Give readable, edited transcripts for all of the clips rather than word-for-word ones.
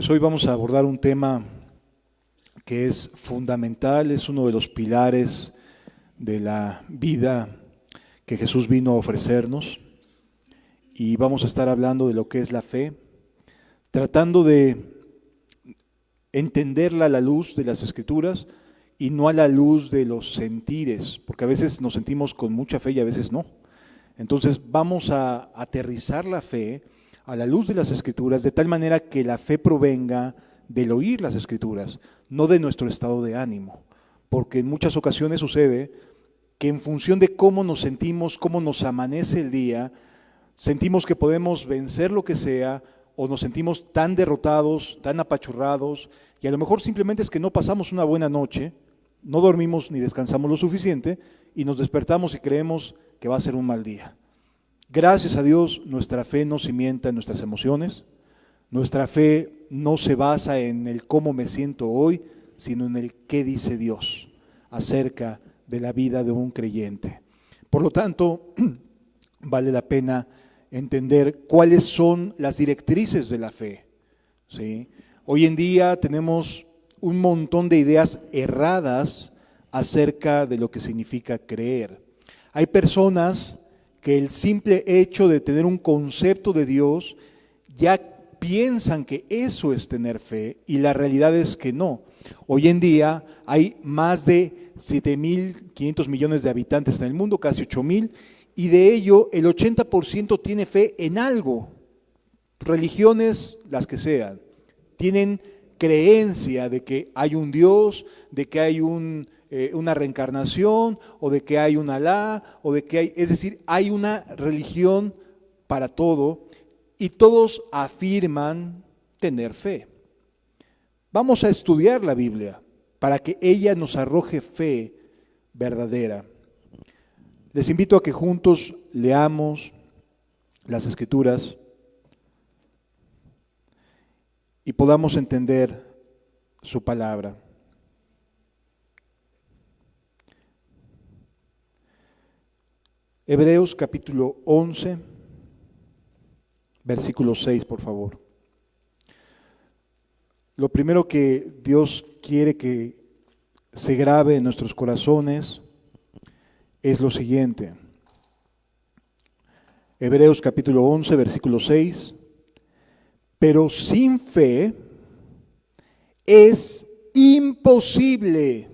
Pues hoy vamos a abordar un tema que es fundamental, es uno de los pilares de la vida que Jesús vino a ofrecernos, y vamos a estar hablando de lo que es la fe, tratando de entenderla a la luz de las Escrituras y no a la luz de los sentires, porque a veces nos sentimos con mucha fe y a veces no. Entonces vamos a aterrizar la fe a la luz de las Escrituras, de tal manera que la fe provenga del oír las Escrituras, no de nuestro estado de ánimo, porque en muchas ocasiones sucede que en función de cómo nos sentimos, cómo nos amanece el día, sentimos que podemos vencer lo que sea, o nos sentimos tan derrotados, tan apachurrados, y a lo mejor simplemente es que no pasamos una buena noche, no dormimos ni descansamos lo suficiente, y nos despertamos y creemos que va a ser un mal día. Gracias a Dios, nuestra fe no cimienta en nuestras emociones, nuestra fe no se basa en el cómo me siento hoy, sino en el qué dice Dios acerca de la vida de un creyente. Por lo tanto, vale la pena entender cuáles son las directrices de la fe, ¿sí? Hoy en día tenemos un montón de ideas erradas acerca de lo que significa creer. Hay personas que el simple hecho de tener un concepto de Dios ya piensan que eso es tener fe, y la realidad es que no. Hoy en día hay más de 7.500 millones de habitantes en el mundo, casi 8.000, y de ello el 80% tiene fe en algo. Religiones, las que sean, tienen creencia de que hay un Dios, de que hay una reencarnación, o de que hay un Alá, o de que hay, es decir, hay una religión para todo, y todos afirman tener fe. Vamos a estudiar la Biblia para que ella nos arroje fe verdadera. Les invito a que juntos leamos las Escrituras y podamos entender su palabra. Hebreos capítulo 11, versículo 6, por favor. Lo primero que Dios quiere que se grabe en nuestros corazones es lo siguiente. Hebreos capítulo 11, versículo 6. Pero sin fe es imposible,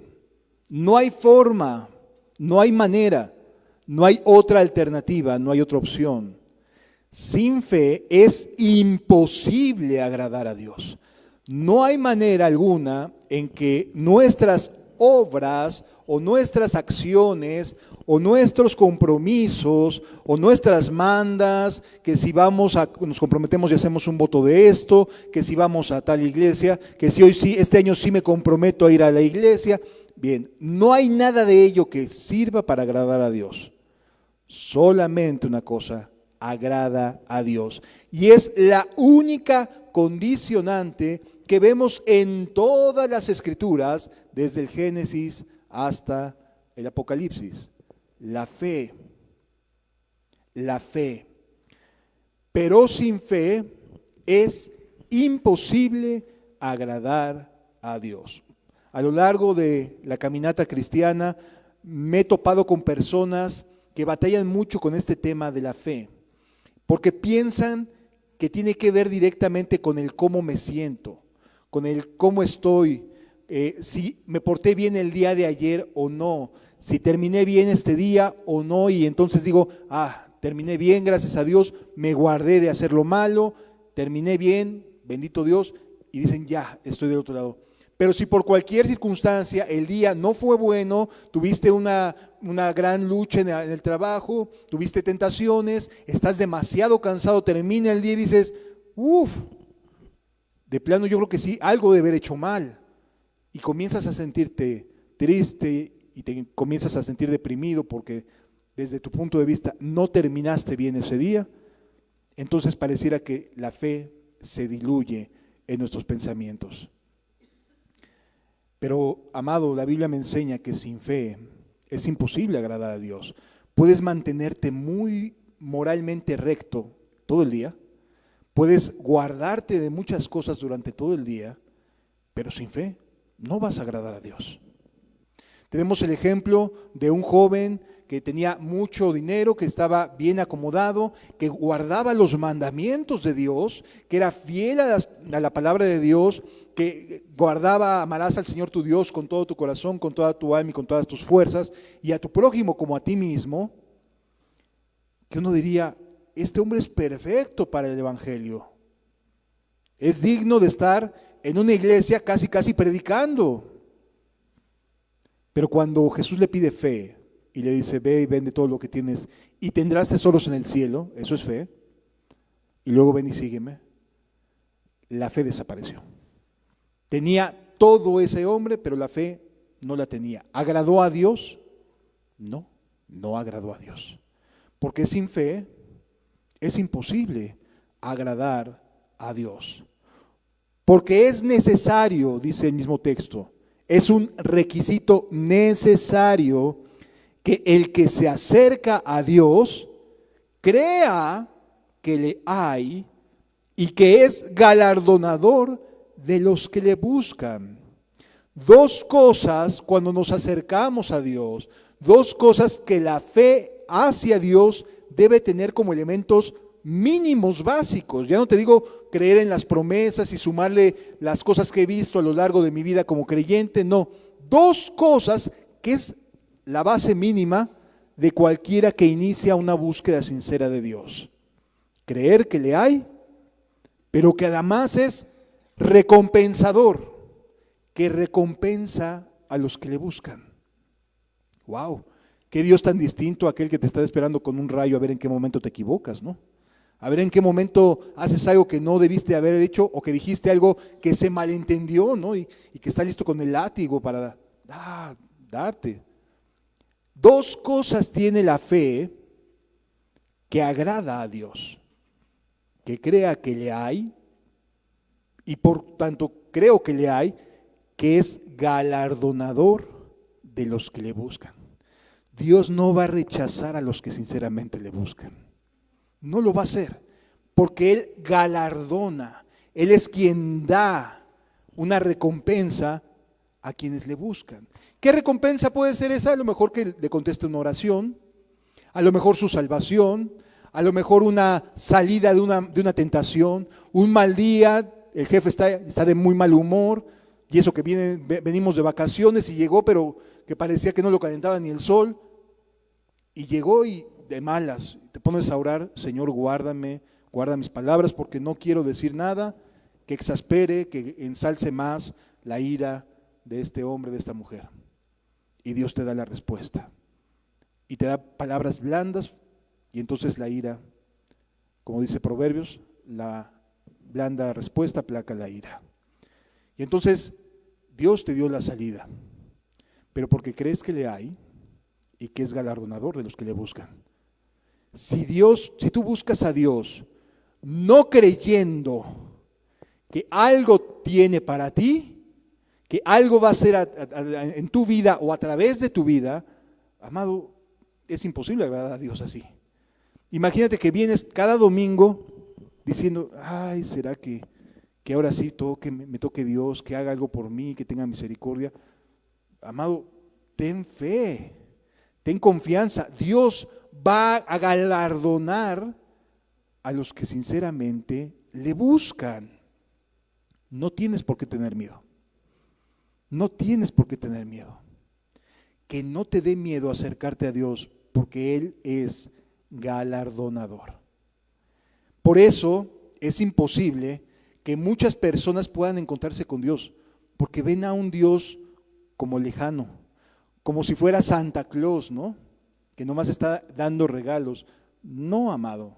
no hay forma, no hay manera, no hay otra alternativa, no hay otra opción. Sin fe es imposible agradar a Dios. No hay manera alguna en que nuestras obras o nuestras acciones o nuestros compromisos o nuestras mandas, que si nos comprometemos y hacemos un voto de esto, que si vamos a tal iglesia, que si hoy sí, este año sí me comprometo a ir a la iglesia. Bien, no hay nada de ello que sirva para agradar a Dios. Solamente una cosa agrada a Dios, y es la única condicionante que vemos en todas las Escrituras, desde el Génesis hasta el Apocalipsis. La fe. Pero sin fe es imposible agradar a Dios. A lo largo de la caminata cristiana me he topado con personas que batallan mucho con este tema de la fe, porque piensan que tiene que ver directamente con el cómo me siento, con el cómo estoy, si me porté bien el día de ayer o no, si terminé bien este día o no, y entonces digo, terminé bien, gracias a Dios, me guardé de hacer lo malo, terminé bien, bendito Dios, y dicen, ya, estoy del otro lado. Pero si por cualquier circunstancia el día no fue bueno, tuviste una gran lucha en el trabajo, tuviste tentaciones, estás demasiado cansado, termina el día y dices, de plano yo creo que sí, algo de haber hecho mal. Y comienzas a sentirte triste y te comienzas a sentir deprimido porque desde tu punto de vista no terminaste bien ese día. Entonces pareciera que la fe se diluye en nuestros pensamientos. Pero, amado, la Biblia me enseña que sin fe es imposible agradar a Dios. Puedes mantenerte muy moralmente recto todo el día, Puedes guardarte de muchas cosas durante todo el día, pero sin fe no vas a agradar a Dios. Tenemos el ejemplo de un joven que tenía mucho dinero, que estaba bien acomodado, que guardaba los mandamientos de Dios, que era fiel a la palabra de Dios, que guardaba, amarás al Señor tu Dios con todo tu corazón, con toda tu alma y con todas tus fuerzas, y a tu prójimo como a ti mismo, que uno diría, este hombre es perfecto para el Evangelio. Es digno de estar en una iglesia casi predicando. Pero cuando Jesús le pide fe y le dice, ve y vende todo lo que tienes y tendrás tesoros en el cielo, eso es fe, y luego ven y sígueme, la fe desapareció. Tenía todo ese hombre, pero la fe no la tenía. ¿Agradó a Dios? No, no agradó a Dios. Porque sin fe es imposible agradar a Dios. Porque es necesario, dice el mismo texto, es un requisito necesario que el que se acerca a Dios crea que le hay y que es galardonador de los que le buscan. Dos cosas cuando nos acercamos a Dios, dos cosas que la fe hacia Dios debe tener como elementos mínimos básicos. Ya no te digo creer en las promesas y sumarle las cosas que he visto a lo largo de mi vida como creyente, no. Dos cosas que es la base mínima de cualquiera que inicia una búsqueda sincera de Dios. Creer que le hay, pero que además es recompensador, que recompensa a los que le buscan. ¡Wow! Qué Dios tan distinto a aquel que te está esperando con un rayo a ver en qué momento te equivocas, ¿no? A ver en qué momento haces algo que no debiste haber hecho o que dijiste algo que se malentendió, ¿no? Y que está listo con el látigo para darte. Dos cosas tiene la fe que agrada a Dios. Que crea que le hay y por tanto creo que le hay, que es galardonador de los que le buscan. Dios no va a rechazar a los que sinceramente le buscan. No lo va a hacer, porque Él galardona, Él es quien da una recompensa a quienes le buscan. ¿Qué recompensa puede ser esa? A lo mejor que le conteste una oración, a lo mejor su salvación, a lo mejor una salida de una tentación, un mal día, el jefe está de muy mal humor, y eso que venimos de vacaciones y llegó, pero que parecía que no lo calentaba ni el sol, y llegó y de malas, te pones a orar, Señor, guárdame, guarda mis palabras, porque no quiero decir nada que exaspere, que ensalce más la ira de este hombre, de esta mujer. Y Dios te da la respuesta. Y te da palabras blandas, y entonces la ira, como dice Proverbios, la blanda respuesta aplaca la ira. Y entonces Dios te dio la salida, pero porque crees que le hay y que es galardonador de los que le buscan. Si tú buscas a Dios no creyendo que algo tiene para ti, que algo va a hacer en tu vida o a través de tu vida, amado, es imposible agradar a Dios así. Imagínate que vienes cada domingo diciendo, ay, ¿será que ahora sí me toque Dios, que haga algo por mí, que tenga misericordia? Amado, ten fe, ten confianza. Dios va a galardonar a los que sinceramente le buscan. No tienes por qué tener miedo. No tienes por qué tener miedo. Que no te dé miedo acercarte a Dios, porque Él es galardonador. Por eso es imposible que muchas personas puedan encontrarse con Dios, porque ven a un Dios como lejano, como si fuera Santa Claus, ¿no? Que nomás está dando regalos. No, amado.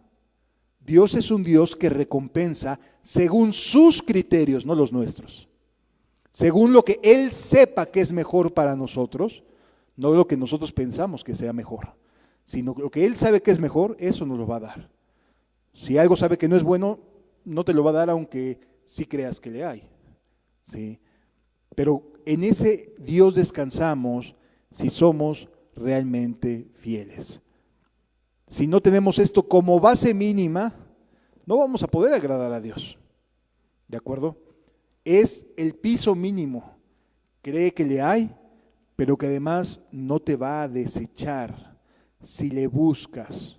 Dios es un Dios que recompensa según sus criterios, no los nuestros. Según lo que Él sepa que es mejor para nosotros, no lo que nosotros pensamos que sea mejor, sino lo que Él sabe que es mejor, eso nos lo va a dar. Si algo sabe que no es bueno, no te lo va a dar aunque sí creas que le hay. ¿Sí? Pero en ese Dios descansamos si somos realmente fieles. Si no tenemos esto como base mínima, no vamos a poder agradar a Dios. ¿De acuerdo? Es el piso mínimo. Cree que le hay, pero que además no te va a desechar si le buscas.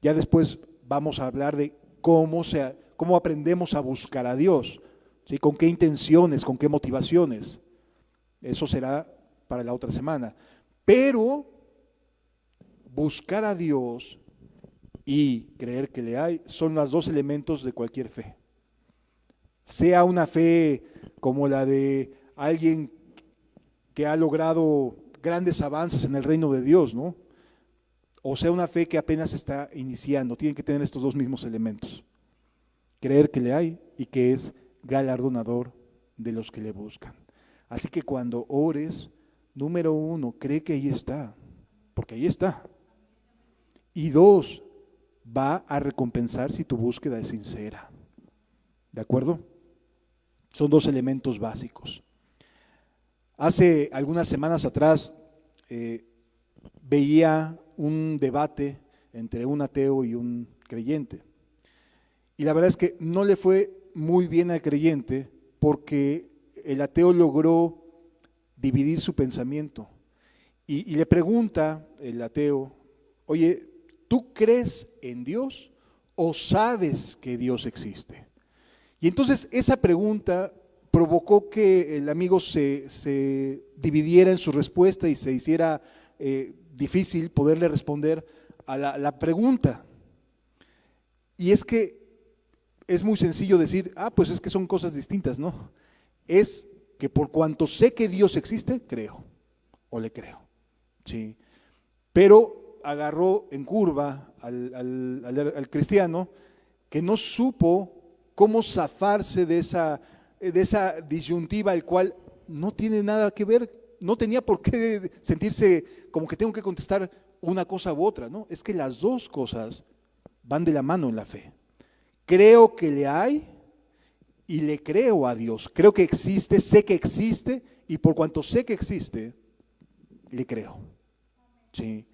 Ya después vamos a hablar de cómo aprendemos a buscar a Dios, ¿sí? Con qué intenciones, con qué motivaciones. Eso será para la otra semana. Pero buscar a Dios y creer que le hay son los dos elementos de cualquier fe. Sea una fe como la de alguien que ha logrado grandes avances en el reino de Dios, ¿no? O sea una fe que apenas está iniciando, tienen que tener estos dos mismos elementos. Creer que le hay y que es galardonador de los que le buscan. Así que cuando ores, número 1, cree que ahí está, porque ahí está. Y 2, va a recompensar si tu búsqueda es sincera. ¿De acuerdo? Son dos elementos básicos. Hace algunas semanas atrás veía un debate entre un ateo y un creyente. Y la verdad es que no le fue muy bien al creyente porque el ateo logró dividir su pensamiento. Y le pregunta el ateo, oye, ¿tú crees en Dios o sabes que Dios existe? Y entonces esa pregunta provocó que el amigo se dividiera en su respuesta y se hiciera difícil poderle responder a la pregunta. Y es que es muy sencillo decir, pues es que son cosas distintas, ¿no? Es que por cuanto sé que Dios existe, creo o le creo, ¿sí? Pero agarró en curva al cristiano que no supo cómo zafarse de esa disyuntiva, el cual no tiene nada que ver, no tenía por qué sentirse como que tengo que contestar una cosa u otra, ¿no? Es que las dos cosas van de la mano en la fe. Creo que le hay y le creo a Dios. Creo que existe, sé que existe y por cuanto sé que existe, le creo. ¿Sí?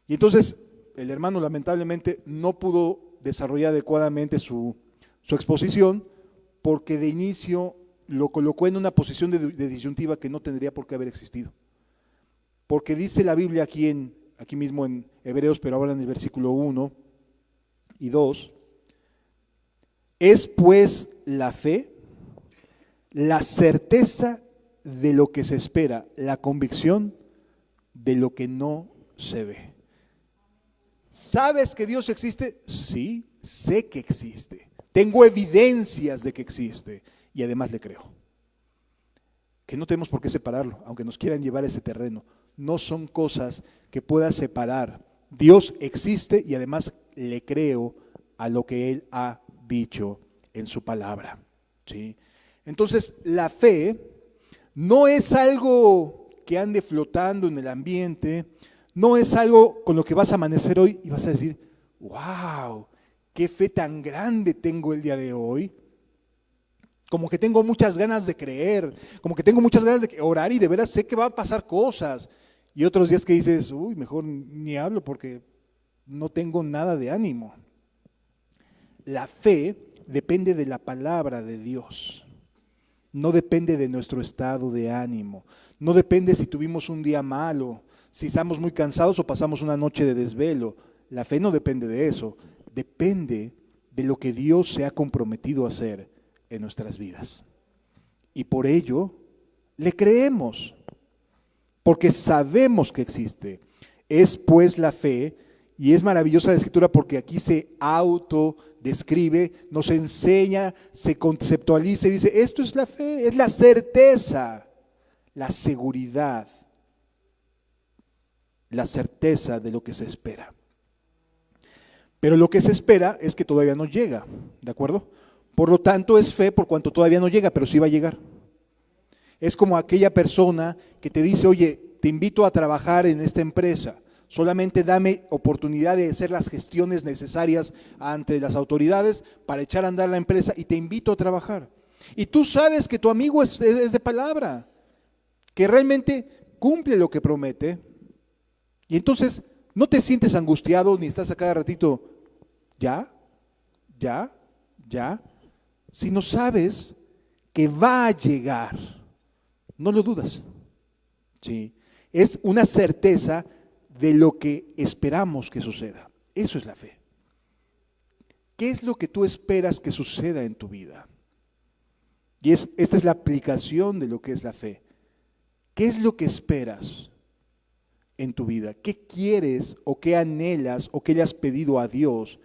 Y entonces el hermano lamentablemente no pudo desarrollar adecuadamente su exposición porque de inicio lo colocó en una posición de disyuntiva que no tendría por qué haber existido. Porque dice la Biblia aquí mismo en Hebreos, pero ahora en el versículo 1 y 2, es pues la fe, la certeza de lo que se espera, la convicción de lo que no se ve. ¿Sabes que Dios existe? Sí, sé que existe. Tengo evidencias de que existe y además le creo. Que no tenemos por qué separarlo, aunque nos quieran llevar a ese terreno. No son cosas que pueda separar. Dios existe y además le creo a lo que Él ha dicho en su palabra. ¿Sí? Entonces, la fe no es algo que ande flotando en el ambiente, no es algo con lo que vas a amanecer hoy y vas a decir, wow, qué fe tan grande tengo el día de hoy. Como que tengo muchas ganas de creer, como que tengo muchas ganas de orar y de veras sé que va a pasar cosas. Y otros días que dices, mejor ni hablo porque no tengo nada de ánimo. La fe depende de la palabra de Dios. No depende de nuestro estado de ánimo. No depende si tuvimos un día malo, si estamos muy cansados o pasamos una noche de desvelo. La fe no depende de eso. Depende de lo que Dios se ha comprometido a hacer en nuestras vidas. Y por ello le creemos, porque sabemos que existe. Es pues la fe, y es maravillosa la Escritura porque aquí se autodescribe, nos enseña, se conceptualiza y dice, esto es la fe, es la certeza, la seguridad, la certeza de lo que se espera. Pero lo que se espera es que todavía no llega, ¿de acuerdo? Por lo tanto es fe por cuanto todavía no llega, pero sí va a llegar. Es como aquella persona que te dice, oye, te invito a trabajar en esta empresa, solamente dame oportunidad de hacer las gestiones necesarias ante las autoridades para echar a andar la empresa y te invito a trabajar. Y tú sabes que tu amigo es de palabra, que realmente cumple lo que promete, y entonces no te sientes angustiado ni estás a cada ratito, ¿ya? ya, sino sabes que va a llegar. No lo dudas. ¿Sí? Es una certeza de lo que esperamos que suceda. Eso es la fe. ¿Qué es lo que tú esperas que suceda en tu vida? Y esta es la aplicación de lo que es la fe. ¿Qué es lo que esperas en tu vida? ¿Qué quieres o qué anhelas o qué le has pedido a Dios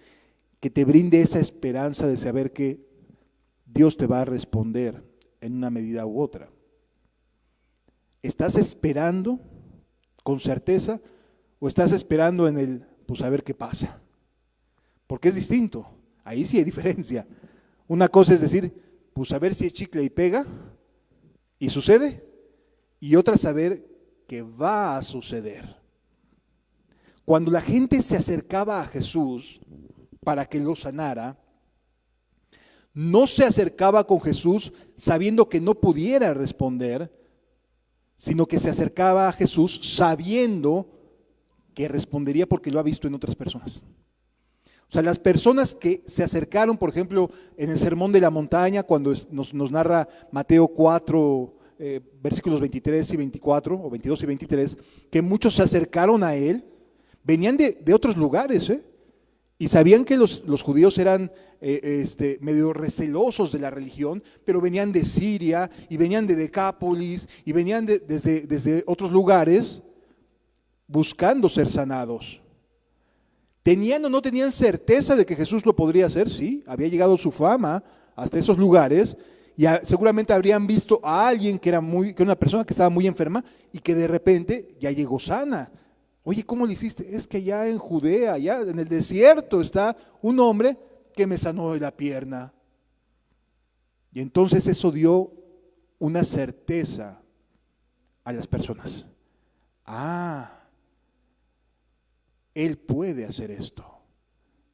que te brinde esa esperanza de saber que Dios te va a responder en una medida u otra? ¿Estás esperando con certeza o estás esperando en el, pues a ver qué pasa? Porque es distinto, ahí sí hay diferencia. Una cosa es decir, pues a ver si es chicle y pega y sucede, y otra saber que va a suceder. Cuando la gente se acercaba a Jesús para que lo sanara, no se acercaba con Jesús sabiendo que no pudiera responder, sino que se acercaba a Jesús sabiendo que respondería porque lo ha visto en otras personas. O sea, las personas que se acercaron, por ejemplo, en el Sermón de la Montaña, cuando nos narra Mateo 4, versículos 23 y 24, o 22 y 23, que muchos se acercaron a él, venían de otros lugares, y sabían que los judíos eran medio recelosos de la religión, pero venían de Siria, y venían de Decápolis, y venían desde otros lugares, buscando ser sanados. ¿Tenían o no tenían certeza de que Jesús lo podría hacer? Sí, había llegado su fama hasta esos lugares y seguramente habrían visto a alguien que era una persona que estaba muy enferma y que de repente ya llegó sana. Oye, ¿cómo le hiciste? Es que allá en Judea, allá en el desierto está un hombre que me sanó de la pierna. Y entonces eso dio una certeza a las personas. Él puede hacer esto.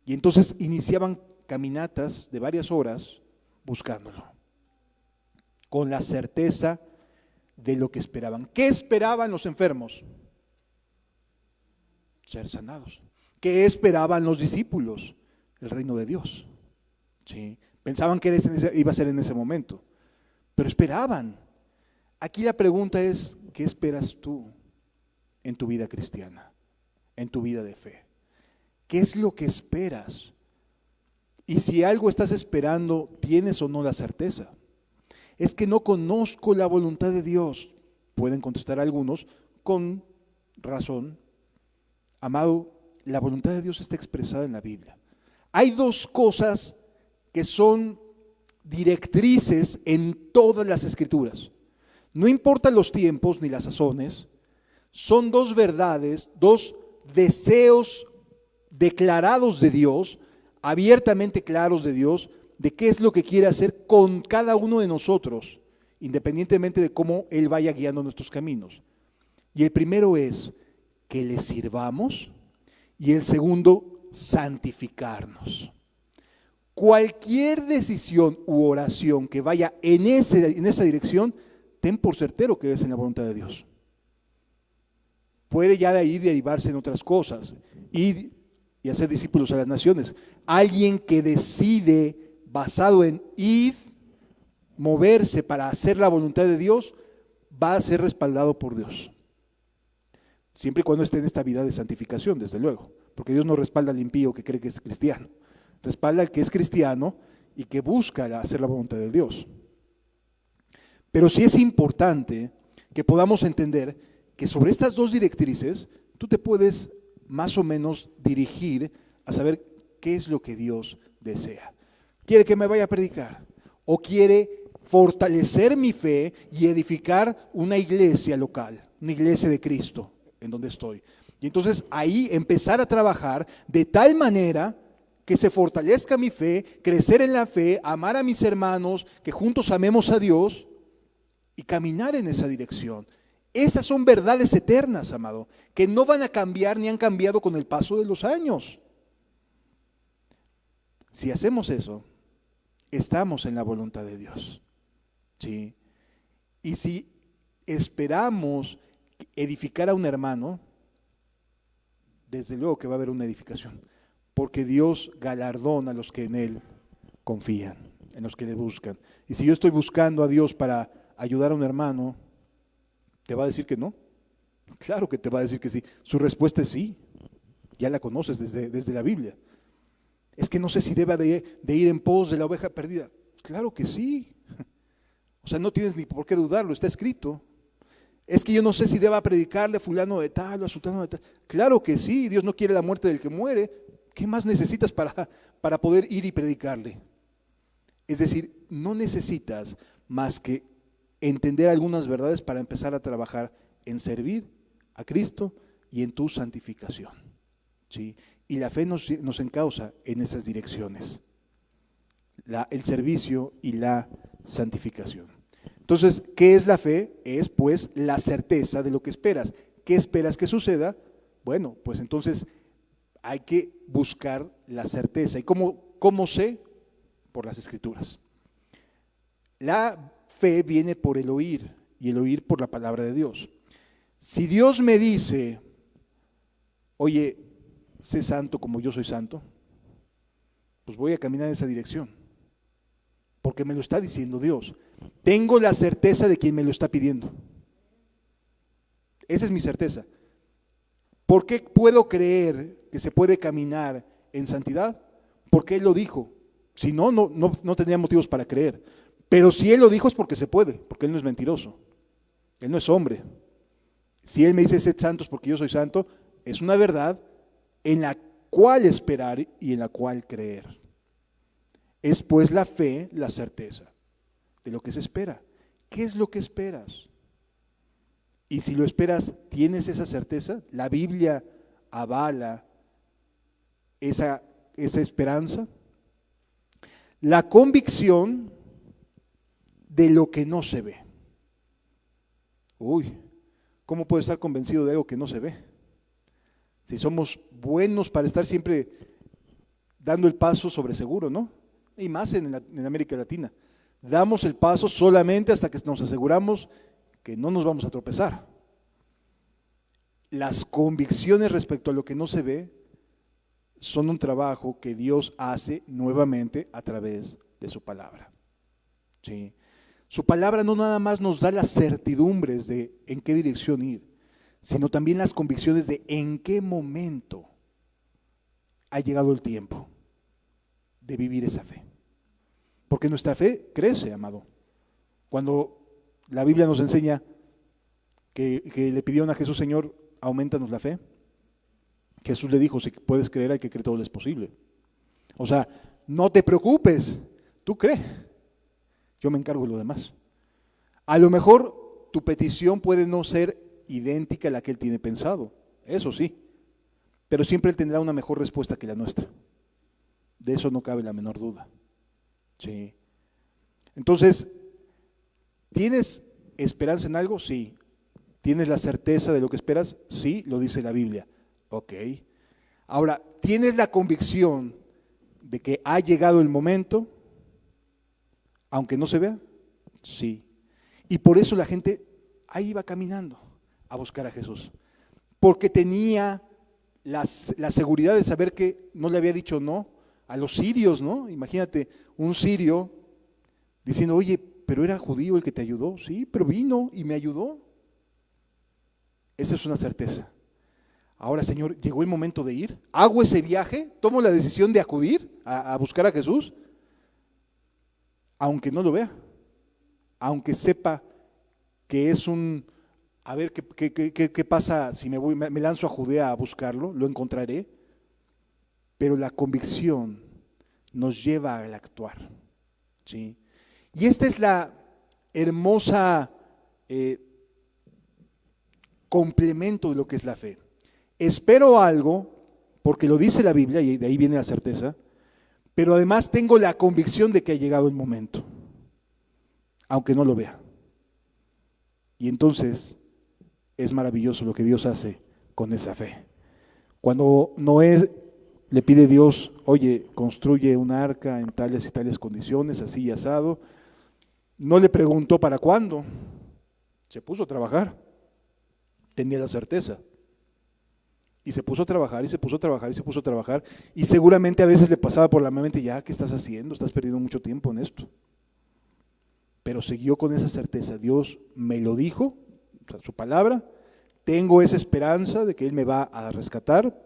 Y entonces iniciaban caminatas de varias horas buscándolo, con la certeza de lo que esperaban. ¿Qué esperaban los enfermos? Ser sanados. ¿Qué esperaban los discípulos? El reino de Dios. ¿Sí? Pensaban que iba a ser en ese momento, pero esperaban. Aquí la pregunta es, ¿qué esperas tú en tu vida cristiana? En tu vida de fe. ¿Qué es lo que esperas? Y si algo estás esperando, ¿tienes o no la certeza? Es que no conozco la voluntad de Dios. Pueden contestar algunos con razón. Amado, la voluntad de Dios está expresada en la Biblia. Hay dos cosas que son directrices en todas las escrituras. No importan los tiempos ni las sazones, son dos verdades, dos deseos declarados de Dios, abiertamente claros de Dios, de qué es lo que quiere hacer con cada uno de nosotros, independientemente de cómo Él vaya guiando nuestros caminos. Y el primero es que le sirvamos, y el segundo, santificarnos. Cualquier decisión u oración que vaya en esa dirección, ten por certero que es en la voluntad de Dios. Puede ya de ahí derivarse en otras cosas, ir y hacer discípulos a las naciones. Alguien que decide, basado en ir, moverse para hacer la voluntad de Dios, va a ser respaldado por Dios. Siempre y cuando esté en esta vida de santificación, desde luego, porque Dios no respalda al impío que cree que es cristiano, respalda al que es cristiano y que busca hacer la voluntad de Dios. Pero sí es importante que podamos entender que sobre estas dos directrices tú te puedes más o menos dirigir a saber qué es lo que Dios desea. ¿Quiere que me vaya a predicar? ¿O quiere fortalecer mi fe y edificar una iglesia local, una iglesia de Cristo en donde estoy? Y entonces ahí empezar a trabajar de tal manera que se fortalezca mi fe, crecer en la fe, amar a mis hermanos, que juntos amemos a Dios y caminar en esa dirección. Esas son verdades eternas, amado, que no van a cambiar ni han cambiado con el paso de los años. Si hacemos eso, estamos en la voluntad de Dios. ¿Sí? Y si esperamos edificar a un hermano, desde luego que va a haber una edificación, porque Dios galardona a los que en Él confían, en los que le buscan. Y si yo estoy buscando a Dios para ayudar a un hermano, ¿te va a decir que no? Claro que te va a decir que sí. Su respuesta es sí. Ya la conoces desde la Biblia. Es que no sé si deba de ir en pos de la oveja perdida. Claro que sí. O sea, no tienes ni por qué dudarlo, está escrito. Es que yo no sé si deba predicarle a fulano de tal o a sultano de tal. Claro que sí, Dios no quiere la muerte del que muere. ¿Qué más necesitas para poder ir y predicarle? Es decir, no necesitas más que entender algunas verdades para empezar a trabajar en servir a Cristo y en tu santificación. ¿Sí? Y la fe nos encausa en esas direcciones, el servicio y la santificación. Entonces, ¿qué es la fe? Es pues la certeza de lo que esperas. ¿Qué esperas que suceda? Bueno, pues entonces hay que buscar la certeza. ¿Y cómo sé? Por las Escrituras. La fe viene por el oír y el oír por la palabra de Dios. Si Dios me dice, oye, sé santo como yo soy santo, pues voy a caminar en esa dirección, porque me lo está diciendo Dios. Tengo la certeza de quien me lo está pidiendo. Esa es mi certeza. ¿Por qué puedo creer que se puede caminar en santidad? Porque Él lo dijo. Si no, no tendría motivos para creer. Pero si Él lo dijo es porque se puede, porque Él no es mentiroso. Él no es hombre. Si Él me dice sed santos porque yo soy santo, es una verdad en la cual esperar y en la cual creer. Es pues la fe, la certeza de lo que se espera. ¿Qué es lo que esperas? Y si lo esperas, ¿tienes esa certeza? ¿La Biblia avala esa esperanza? La convicción de lo que no se ve. Uy, ¿cómo puedo estar convencido de algo que no se ve? Si somos buenos para estar siempre dando el paso sobre seguro, ¿no? Y más en América Latina. Damos el paso solamente hasta que nos aseguramos que no nos vamos a tropezar. Las convicciones respecto a lo que no se ve son un trabajo que Dios hace nuevamente a través de su palabra. ¿Sí? Su palabra no nada más nos da las certidumbres de en qué dirección ir, sino también las convicciones de en qué momento ha llegado el tiempo de vivir esa fe. Porque nuestra fe crece, amado. Cuando la Biblia nos enseña que le pidieron a Jesús, Señor, aumentanos la fe, Jesús le dijo, si puedes creer, hay que creer, todo es posible. O sea, no te preocupes, tú cree, yo me encargo de lo demás. A lo mejor tu petición puede no ser idéntica a la que Él tiene pensado, eso sí, pero siempre Él tendrá una mejor respuesta que la nuestra. De eso no cabe la menor duda. Sí. Entonces, ¿tienes esperanza en algo? Sí. ¿Tienes la certeza de lo que esperas? Sí, lo dice la Biblia. Ok. Ahora, ¿tienes la convicción de que ha llegado el momento, aunque no se vea? Sí. Y por eso la gente ahí iba caminando a buscar a Jesús, porque tenía la seguridad de saber que no le había dicho no a los sirios, ¿no? Imagínate un sirio diciendo, oye, pero era judío el que te ayudó. Sí, pero vino y me ayudó. Esa es una certeza. Ahora, Señor, llegó el momento de ir. Hago ese viaje, tomo la decisión de acudir a buscar a Jesús, aunque no lo vea, aunque sepa que es a ver qué pasa si me lanzo a Judea a buscarlo, lo encontraré, pero la convicción nos lleva al actuar, ¿sí? Y esta es la hermosa complemento de lo que es la fe. Espero algo, porque lo dice la Biblia, y de ahí viene la certeza, pero además tengo la convicción de que ha llegado el momento, aunque no lo vea. Y entonces es maravilloso lo que Dios hace con esa fe. Cuando Noé le pide a Dios, oye, construye un arca en tales y tales condiciones, así y asado, no le preguntó para cuándo, se puso a trabajar, tenía la certeza. Y se puso a trabajar, y se puso a trabajar, y se puso a trabajar. Y seguramente a veces le pasaba por la mente, ya, ¿qué estás haciendo? Estás perdiendo mucho tiempo en esto. Pero siguió con esa certeza. Dios me lo dijo, o sea, su palabra. Tengo esa esperanza de que Él me va a rescatar,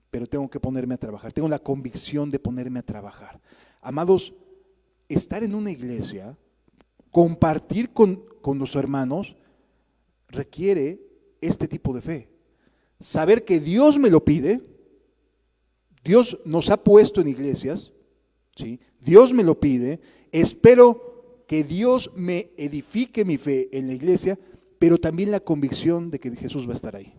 pero tengo que ponerme a trabajar. Tengo la convicción de ponerme a trabajar. Amados, estar en una iglesia, compartir con los hermanos, requiere este tipo de fe. Saber que Dios me lo pide, Dios nos ha puesto en iglesias, ¿sí? Dios me lo pide, espero que Dios me edifique mi fe en la iglesia, pero también la convicción de que Jesús va a estar ahí.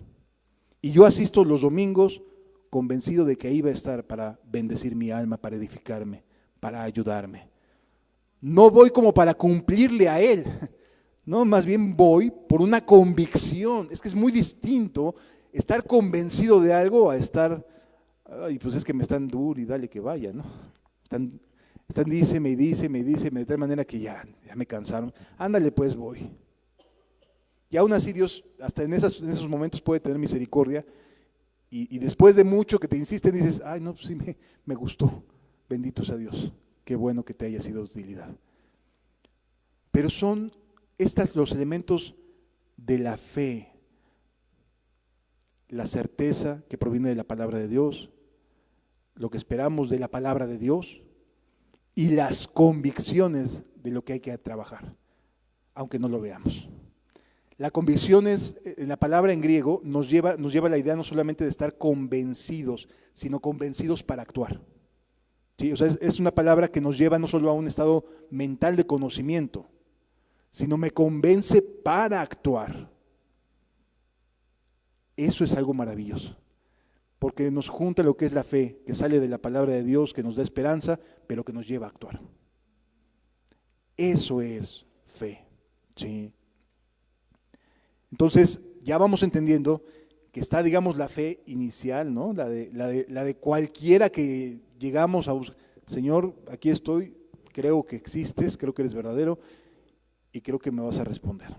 Y yo asisto los domingos convencido de que ahí va a estar para bendecir mi alma, para edificarme, para ayudarme. No voy como para cumplirle a Él, no, más bien voy por una convicción. Es que es muy distinto estar convencido de algo a estar, ay, pues es que me están duro y dale que vaya, ¿no? Están díceme de tal manera que ya me cansaron. Ándale pues voy. Y aún así Dios hasta en esos momentos puede tener misericordia y después de mucho que te insisten dices, ay no, pues sí me gustó, bendito sea Dios, qué bueno que te haya sido de utilidad. Pero son estos los elementos de la fe. La certeza que proviene de la palabra de Dios, lo que esperamos de la palabra de Dios y las convicciones de lo que hay que trabajar, aunque no lo veamos. La convicción es, en la palabra en griego, nos lleva la idea no solamente de estar convencidos, sino convencidos para actuar. ¿Sí? O sea, es una palabra que nos lleva no solo a un estado mental de conocimiento, sino me convence para actuar. Eso es algo maravilloso, porque nos junta lo que es la fe, que sale de la palabra de Dios, que nos da esperanza, pero que nos lleva a actuar. Eso es fe, ¿sí? Entonces, ya vamos entendiendo que está, digamos, la fe inicial, ¿no? La de cualquiera que llegamos a buscar. Señor, aquí estoy, creo que existes, creo que eres verdadero y creo que me vas a responder.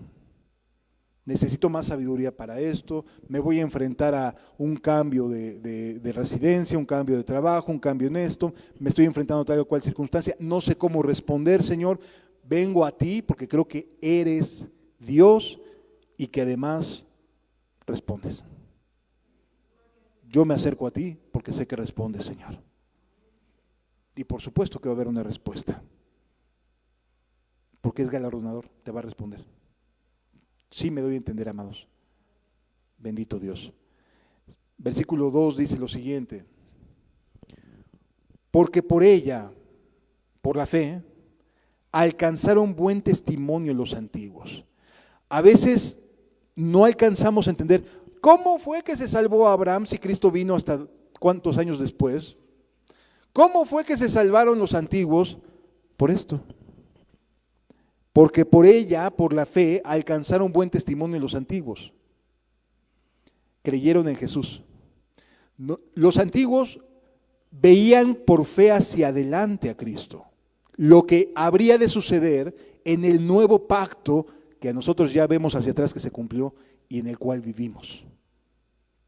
Necesito más sabiduría para esto, me voy a enfrentar a un cambio de residencia, un cambio de trabajo, un cambio en esto, me estoy enfrentando a tal o cual circunstancia, no sé cómo responder, Señor, vengo a ti porque creo que eres Dios y que además respondes. Yo me acerco a ti porque sé que respondes, Señor. Y por supuesto que va a haber una respuesta, porque es galardonador, te va a responder. Sí me doy a entender, amados. Bendito Dios. Versículo 2 dice lo siguiente: porque por ella, por la fe, alcanzaron buen testimonio los antiguos. A veces no alcanzamos a entender cómo fue que se salvó a Abraham si Cristo vino hasta cuántos años después. ¿Cómo fue que se salvaron los antiguos? Por esto. Porque por ella, por la fe, alcanzaron buen testimonio los antiguos. Creyeron en Jesús. Los antiguos veían por fe hacia adelante a Cristo. Lo que habría de suceder en el nuevo pacto que a nosotros ya vemos hacia atrás que se cumplió y en el cual vivimos.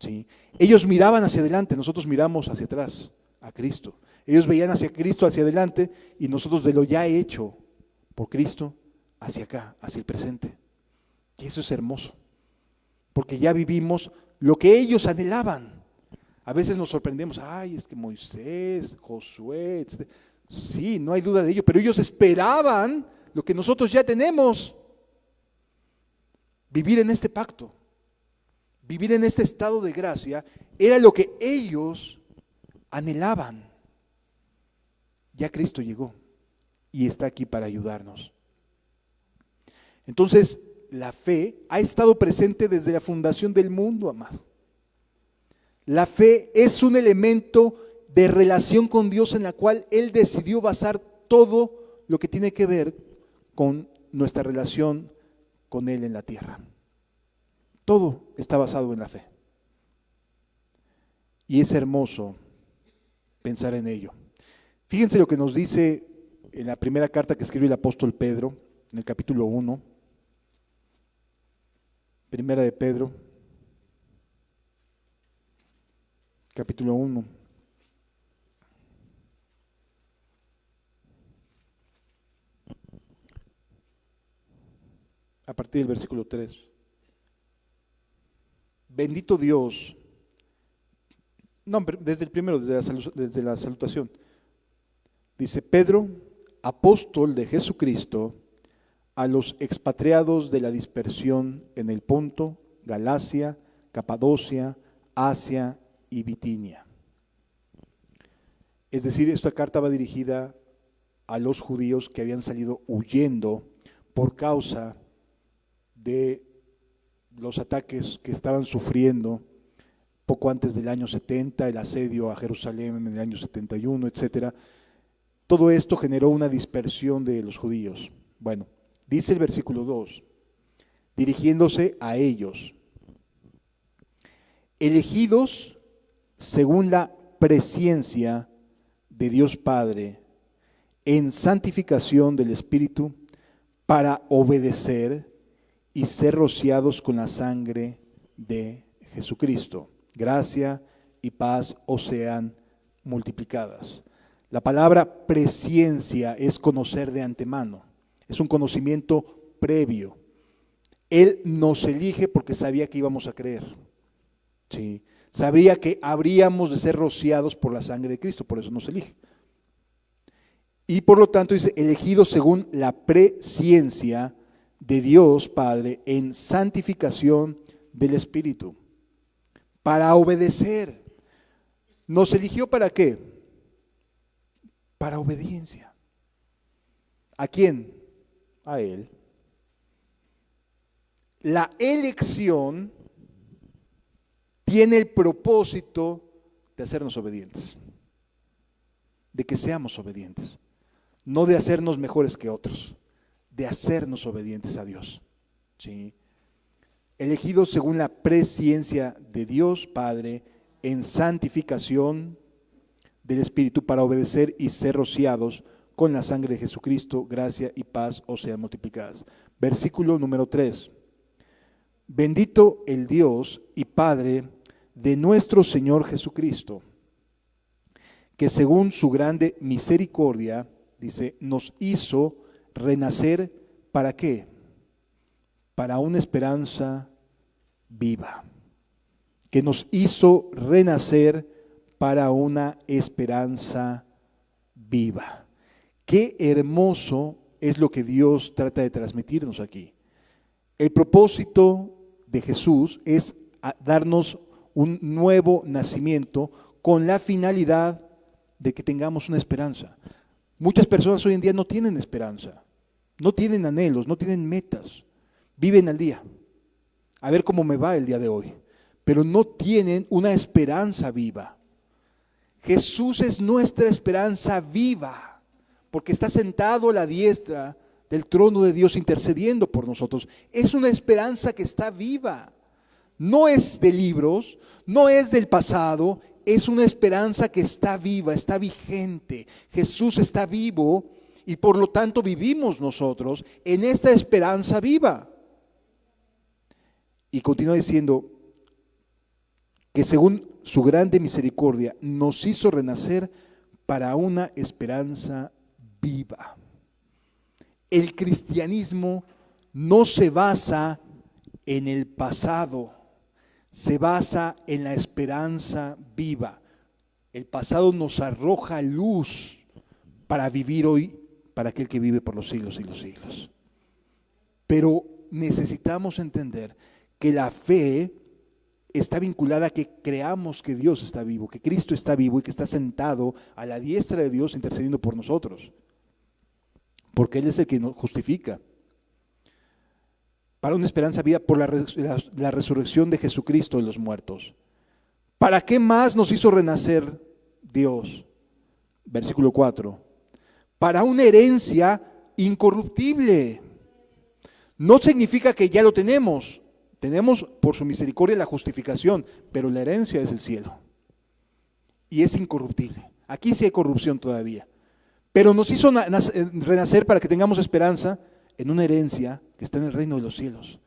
¿Sí? Ellos miraban hacia adelante, nosotros miramos hacia atrás a Cristo. Ellos veían hacia Cristo, hacia adelante, y nosotros de lo ya hecho por Cristo, hacia acá, hacia el presente. Y eso es hermoso, porque ya vivimos lo que ellos anhelaban. A veces nos sorprendemos, ay, es que Moisés, Josué, sí, no hay duda de ello, pero ellos esperaban lo que nosotros ya tenemos. Vivir en este pacto, vivir en este estado de gracia, era lo que ellos anhelaban. Ya Cristo llegó y está aquí para ayudarnos. Entonces, la fe ha estado presente desde la fundación del mundo, amado. La fe es un elemento de relación con Dios en la cual Él decidió basar todo lo que tiene que ver con nuestra relación con Él en la tierra. Todo está basado en la fe. Y es hermoso pensar en ello. Fíjense lo que nos dice en la primera carta que escribió el apóstol Pedro, en el capítulo 1. Primera de Pedro. capítulo 1. A partir del versículo 3. Bendito Dios. No, desde el primero, desde la salutación. Dice: Pedro, apóstol de Jesucristo, a los expatriados de la dispersión en el Ponto, Galacia, Capadocia, Asia y Bitinia. Es decir, esta carta va dirigida a los judíos que habían salido huyendo por causa de los ataques que estaban sufriendo poco antes del año 70, el asedio a Jerusalén en el año 71, etcétera. Todo esto generó una dispersión de los judíos. Bueno, dice el versículo 2, dirigiéndose a ellos: elegidos según la presciencia de Dios Padre, en santificación del Espíritu, para obedecer y ser rociados con la sangre de Jesucristo. Gracia y paz os sean multiplicadas. La palabra presciencia es conocer de antemano, es un conocimiento previo. Él nos elige porque sabía que íbamos a creer. Sí. Sabría que habríamos de ser rociados por la sangre de Cristo, por eso nos elige. Y por lo tanto dice, elegidos según la presciencia de Dios Padre en santificación del Espíritu, para obedecer. ¿Nos eligió para qué? Para obediencia. ¿A quién? A Él. La elección tiene el propósito de hacernos obedientes, de que seamos obedientes, no de hacernos mejores que otros, de hacernos obedientes a Dios. ¿Sí? Elegidos según la presciencia de Dios Padre en santificación del Espíritu, para obedecer y ser rociados con la sangre de Jesucristo, gracia y paz os sean multiplicadas. Versículo número 3. Bendito el Dios y Padre de nuestro Señor Jesucristo, que según su grande misericordia, dice, nos hizo renacer, ¿para qué? Para una esperanza viva. Que nos hizo renacer para una esperanza viva. Qué hermoso es lo que Dios trata de transmitirnos aquí. El propósito de Jesús es darnos un nuevo nacimiento con la finalidad de que tengamos una esperanza. Muchas personas hoy en día no tienen esperanza, no tienen anhelos, no tienen metas, viven al día, a ver cómo me va el día de hoy, pero no tienen una esperanza viva. Jesús es nuestra esperanza viva, porque está sentado a la diestra del trono de Dios intercediendo por nosotros. Es una esperanza que está viva, no es de libros, no es del pasado, es una esperanza que está viva, está vigente. Jesús está vivo y por lo tanto vivimos nosotros en esta esperanza viva. Y continúa diciendo que según su grande misericordia nos hizo renacer para una esperanza viva. El cristianismo no se basa en el pasado, se basa en la esperanza viva. El pasado nos arroja luz para vivir hoy para aquel que vive por los siglos y los siglos. Pero necesitamos entender que la fe está vinculada a que creamos que Dios está vivo, que Cristo está vivo y que está sentado a la diestra de Dios intercediendo por nosotros. Porque Él es el que nos justifica. Para una esperanza viva por la resurrección de Jesucristo de los muertos. ¿Para qué más nos hizo renacer Dios? Versículo 4. Para una herencia incorruptible. No significa que ya lo tenemos. Tenemos por su misericordia la justificación, pero la herencia es el cielo. Y es incorruptible. Aquí sí hay corrupción todavía. Pero nos hizo renacer para que tengamos esperanza en una herencia que está en el reino de los cielos.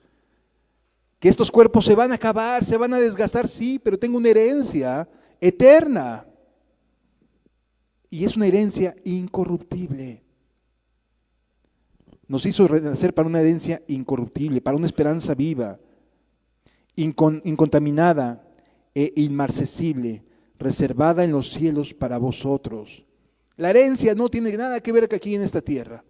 Que estos cuerpos se van a acabar, se van a desgastar, sí, pero tengo una herencia eterna. Y es una herencia incorruptible. Nos hizo renacer para una herencia incorruptible, para una esperanza viva, incontaminada e inmarcesible, reservada en los cielos para vosotros. La herencia no tiene nada que ver aquí en esta tierra.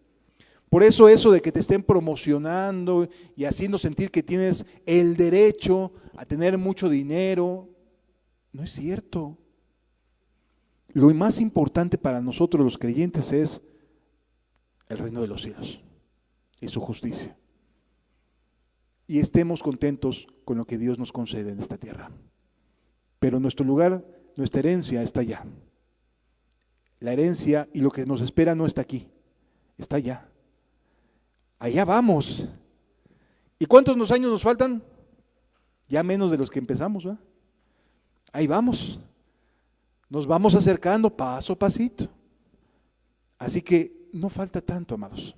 Por eso de que te estén promocionando y haciendo sentir que tienes el derecho a tener mucho dinero, no es cierto. Lo más importante para nosotros los creyentes es el reino de los cielos y su justicia. Y estemos contentos con lo que Dios nos concede en esta tierra. Pero nuestro lugar, nuestra herencia está allá. La herencia y lo que nos espera no está aquí, está allá. Allá vamos. ¿Y cuántos años nos faltan? Ya menos de los que empezamos, ¿verdad? Ahí vamos. Nos vamos acercando paso a pasito. Así que no falta tanto, amados.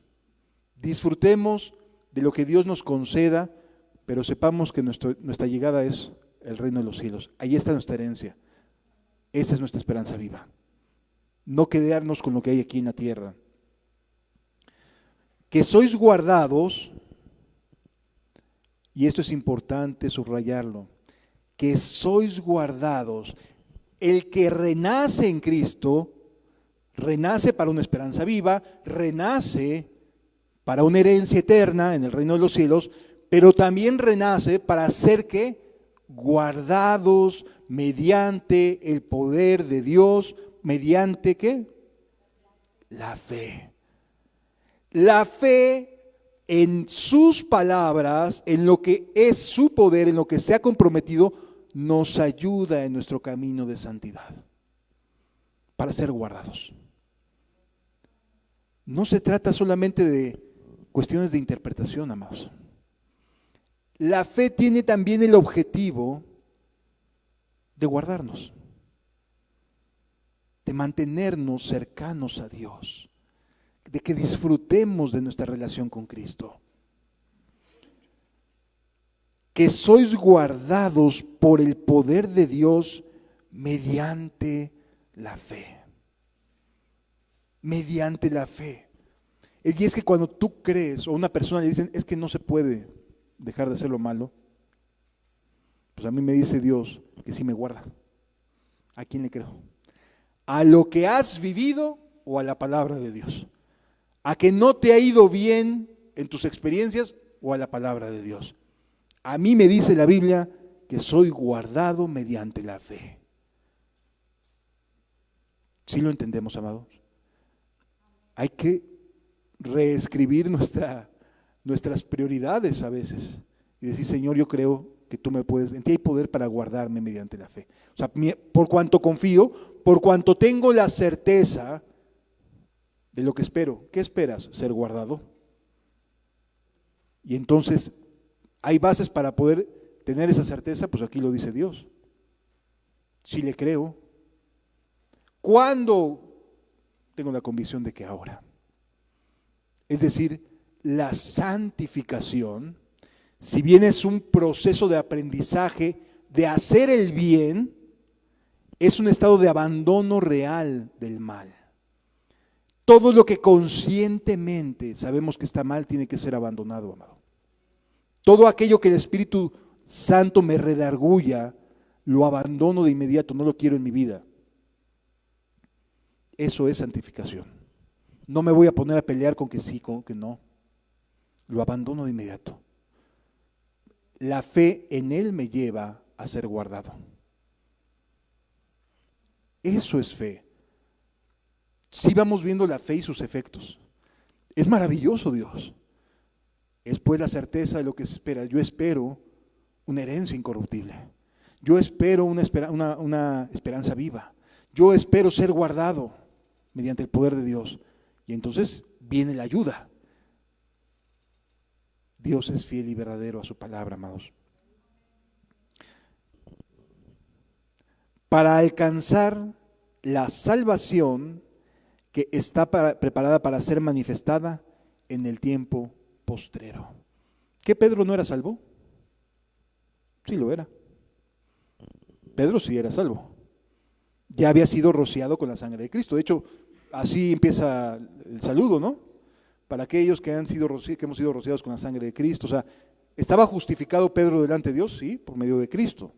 Disfrutemos de lo que Dios nos conceda, pero sepamos que nuestra llegada es el reino de los cielos. Ahí está nuestra herencia. Esa es nuestra esperanza viva. No quedarnos con lo que hay aquí en la tierra. Que sois guardados, y esto es importante subrayarlo, que sois guardados. El que renace en Cristo, renace para una esperanza viva, renace para una herencia eterna en el reino de los cielos, pero también renace para ser ¿qué? Guardados mediante el poder de Dios, mediante ¿qué? La fe. La fe en sus palabras, en lo que es su poder, en lo que se ha comprometido, nos ayuda en nuestro camino de santidad, para ser guardados. No se trata solamente de cuestiones de interpretación, amados. La fe tiene también el objetivo de guardarnos, de mantenernos cercanos a Dios, de que disfrutemos de nuestra relación con Cristo. Que sois guardados por el poder de Dios mediante la fe. Mediante la fe. Y es que cuando tú crees, o a una persona le dicen, es que no se puede dejar de hacer lo malo, pues a mí me dice Dios que sí me guarda. ¿A quién le creo? ¿A lo que has vivido o a la palabra de Dios? ¿A que no te ha ido bien en tus experiencias o a la palabra de Dios? A mí me dice la Biblia que soy guardado mediante la fe. ¿Sí lo entendemos, amados? Hay que reescribir nuestras prioridades a veces y decir, Señor, yo creo que tú me puedes, en ti hay poder para guardarme mediante la fe. O sea, por cuanto confío, por cuanto tengo la certeza de lo que espero. ¿Qué esperas? Ser guardado. Y entonces, ¿hay bases para poder tener esa certeza? Pues aquí lo dice Dios. Si le creo. ¿Cuándo? Tengo la convicción de que ahora. Es decir, la santificación, si bien es un proceso de aprendizaje, de hacer el bien, es un estado de abandono real del mal. Todo lo que conscientemente sabemos que está mal tiene que ser abandonado, amado. Todo aquello que el Espíritu Santo me redarguya, lo abandono de inmediato, no lo quiero en mi vida. Eso es santificación. No me voy a poner a pelear con que sí, con que no. Lo abandono de inmediato. La fe en Él me lleva a ser guardado. Eso es fe. Sí vamos viendo la fe y sus efectos. Es maravilloso Dios. Es pues la certeza de lo que se espera. Yo espero una herencia incorruptible. Yo espero una esperanza viva. Yo espero ser guardado mediante el poder de Dios. Y entonces viene la ayuda. Dios es fiel y verdadero a su palabra, amados. Para alcanzar la salvación que está preparada para ser manifestada en el tiempo postrero. ¿Que Pedro no era salvo? Sí lo era. Pedro sí era salvo. ya había sido rociado con la sangre de Cristo. De hecho, así empieza el saludo, ¿no? Para aquellos que que hemos sido rociados con la sangre de Cristo. O sea, ¿estaba justificado Pedro delante de Dios? Sí, por medio de Cristo.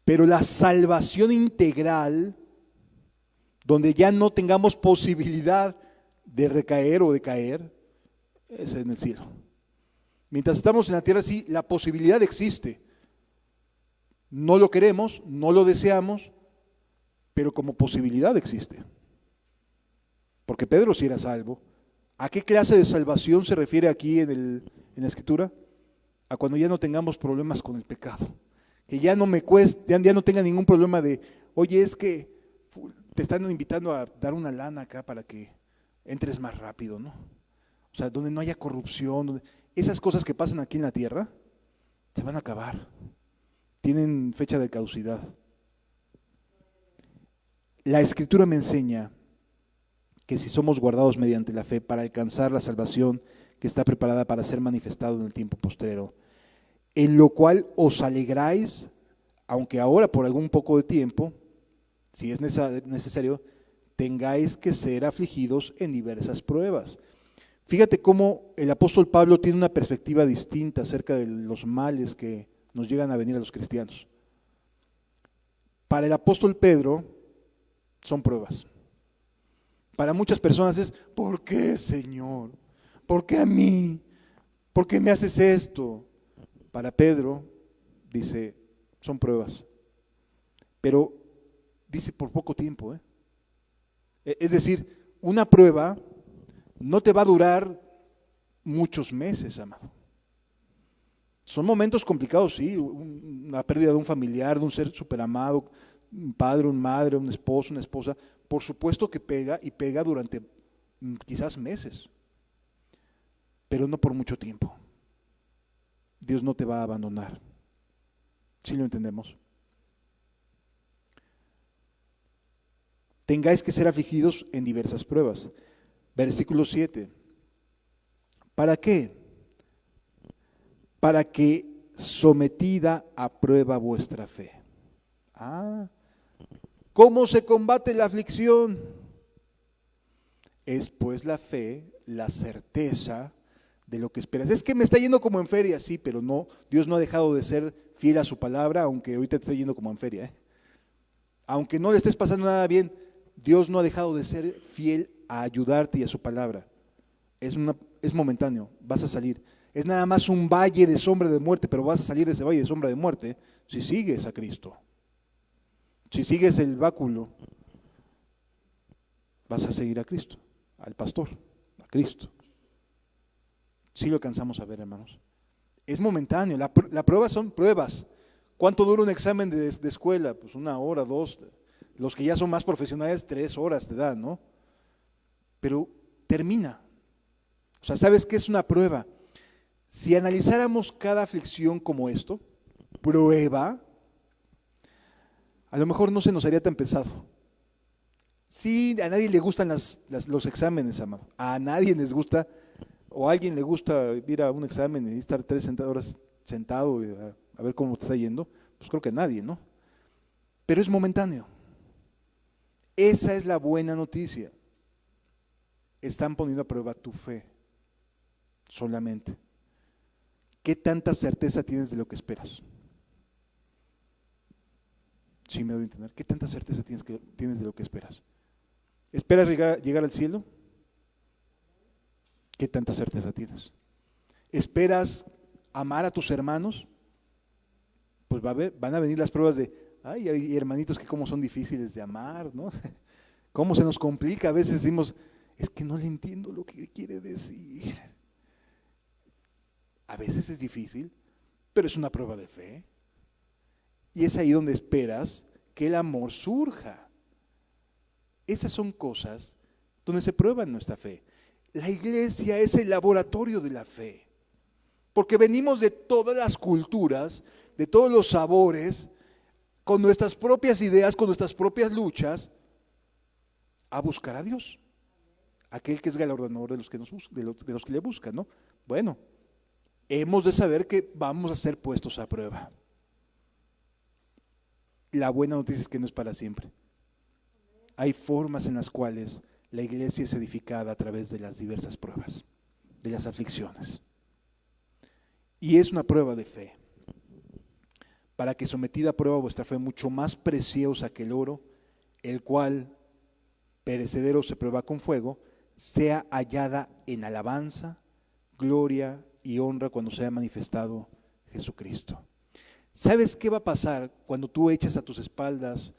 Pero la salvación integral, donde ya no tengamos posibilidad de recaer o de caer, es en el cielo. Mientras estamos en la tierra, sí, la posibilidad existe. No lo queremos, no lo deseamos, pero como posibilidad existe. Porque Pedro sí era salvo. ¿A qué clase de salvación se refiere aquí en la Escritura? A cuando ya no tengamos problemas con el pecado. Que ya no me cueste, ya no tenga ningún problema de, oye, es que te están invitando a dar una lana acá para que entres más rápido, ¿no? O sea, donde no haya corrupción, esas cosas que pasan aquí en la tierra, se van a acabar. Tienen fecha de caducidad. La Escritura me enseña que si somos guardados mediante la fe para alcanzar la salvación que está preparada para ser manifestado en el tiempo postrero, en lo cual os alegráis, aunque ahora por algún poco de tiempo, si es necesario, tengáis que ser afligidos en diversas pruebas. Fíjate cómo el apóstol Pablo tiene una perspectiva distinta acerca de los males que nos llegan a venir a los cristianos. Para el apóstol Pedro son pruebas. Para muchas personas es, ¿por qué, Señor? ¿Por qué a mí? ¿Por qué me haces esto? Para Pedro, dice, son pruebas. Pero dice por poco tiempo. Es decir, una prueba no te va a durar muchos meses, amado. Son momentos complicados, sí, una pérdida de un familiar, de un ser superamado, un padre, una madre, un esposo, una esposa, por supuesto que pega y pega durante quizás meses, pero no por mucho tiempo. Dios no te va a abandonar. ¿Sí lo entendemos? Tengáis que ser afligidos en diversas pruebas. Versículo 7. ¿Para qué? Para que sometida a prueba vuestra fe. ¿Cómo se combate la aflicción? Es pues la fe, la certeza de lo que esperas. Es que me está yendo como en feria, sí, pero no, Dios no ha dejado de ser fiel a su palabra, aunque ahorita te esté yendo como en feria. Aunque no le estés pasando nada bien, Dios no ha dejado de ser fiel a ayudarte y a su palabra. Es momentáneo, vas a salir. Es nada más un valle de sombra de muerte, pero vas a salir de ese valle de sombra de muerte si sigues a Cristo. Si sigues el báculo, vas a seguir a Cristo, al pastor, a Cristo. Sí lo alcanzamos a ver, hermanos. Es momentáneo, la prueba son pruebas. ¿Cuánto dura un examen de escuela? Pues 1 hora, 2. Los que ya son más profesionales, 3 horas te dan, ¿no? Pero termina. O sea, ¿sabes qué es una prueba? Si analizáramos cada aflicción como esto, prueba, a lo mejor no se nos haría tan pesado. Sí, a nadie le gustan los exámenes, amado. A nadie les gusta, o a alguien le gusta ir a un examen y estar 3 horas sentado a ver cómo te está yendo. Pues creo que a nadie, ¿no? Pero es momentáneo. Esa es la buena noticia. Están poniendo a prueba tu fe solamente. ¿Qué tanta certeza tienes de lo que esperas? Sí, me doy a entender. ¿Qué tanta certeza tienes de lo que esperas? ¿Esperas llegar al cielo? ¿Qué tanta certeza tienes? ¿Esperas amar a tus hermanos? Pues van a venir las pruebas de, ay, hay hermanitos que cómo son difíciles de amar, ¿no? Cómo se nos complica, a veces decimos, es que no le entiendo lo que quiere decir. A veces es difícil, pero es una prueba de fe. Y es ahí donde esperas que el amor surja. Esas son cosas donde se prueba nuestra fe. La iglesia es el laboratorio de la fe, porque venimos de todas las culturas, de todos los sabores, con nuestras propias ideas, con nuestras propias luchas, a buscar a Dios, aquel que es galardonador de los que le buscan, ¿no? Bueno, hemos de saber que vamos a ser puestos a prueba. La buena noticia es que no es para siempre. Hay formas en las cuales la iglesia es edificada a través de las diversas pruebas, de las aflicciones. Y es una prueba de fe. Para que sometida a prueba vuestra fe, mucho más preciosa que el oro, el cual perecedero se prueba con fuego, sea hallada en alabanza, gloria y honra cuando sea manifestado Jesucristo. ¿Sabes qué va a pasar cuando tú echas a tus espaldas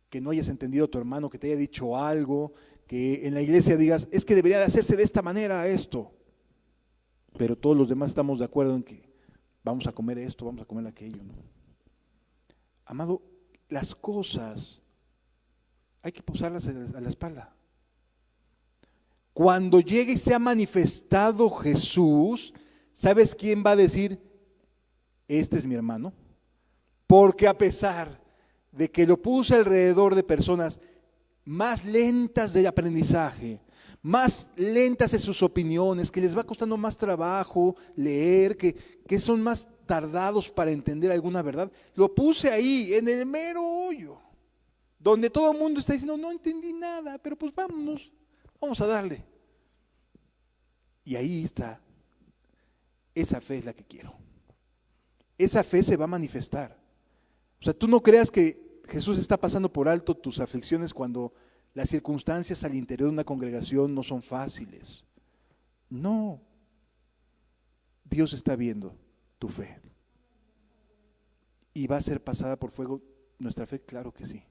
que no hayas entendido a tu hermano, que te haya dicho algo, que en la iglesia digas, es que debería de hacerse de esta manera esto, pero todos los demás estamos de acuerdo en que vamos a comer esto, vamos a comer aquello, ¿no? Amado, las cosas hay que posarlas a la espalda. Cuando llegue y sea manifestado Jesús, ¿sabes quién va a decir? Este es mi hermano. Porque a pesar de que lo puse alrededor de personas más lentas de aprendizaje, más lentas en sus opiniones, que les va costando más trabajo leer, que son más tardados para entender alguna verdad, lo puse ahí, en el mero hoyo, donde todo el mundo está diciendo, no entendí nada, pero pues vámonos, vamos a darle. Y ahí está, esa fe es la que quiero. Esa fe se va a manifestar. O sea, tú no creas que Jesús está pasando por alto tus aflicciones cuando las circunstancias al interior de una congregación no son fáciles. No. Dios está viendo tu fe. ¿Y va a ser pasada por fuego nuestra fe? Claro que sí.